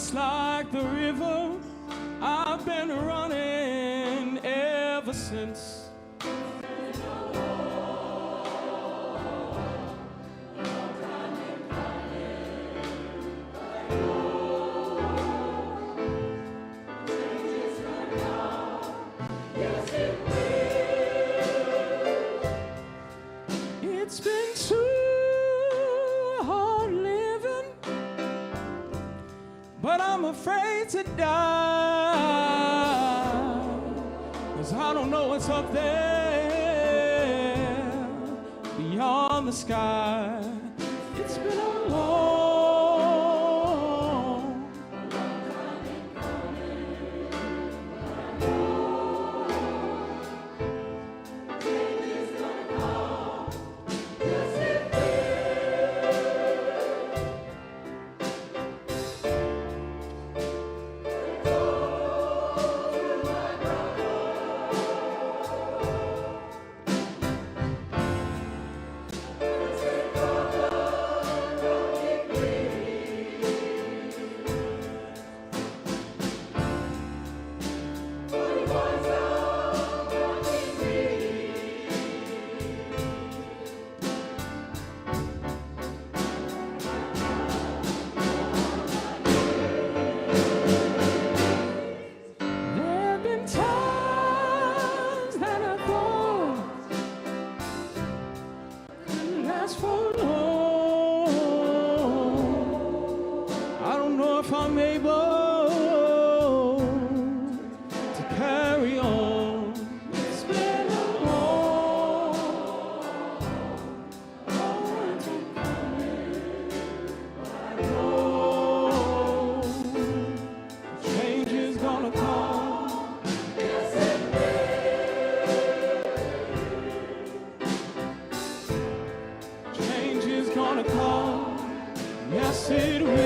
just like the river, I've been running ever since. It's been too hard living, but I'm afraid to die, 'cause I don't know what's up there beyond the sky. It's been a long for long. I don't know if I'm able to carry on. It's been a long time coming. I know change is gonna come. Yes, it will. Gonna come, yes it will.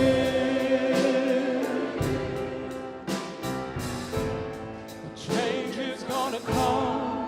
Change is gonna come.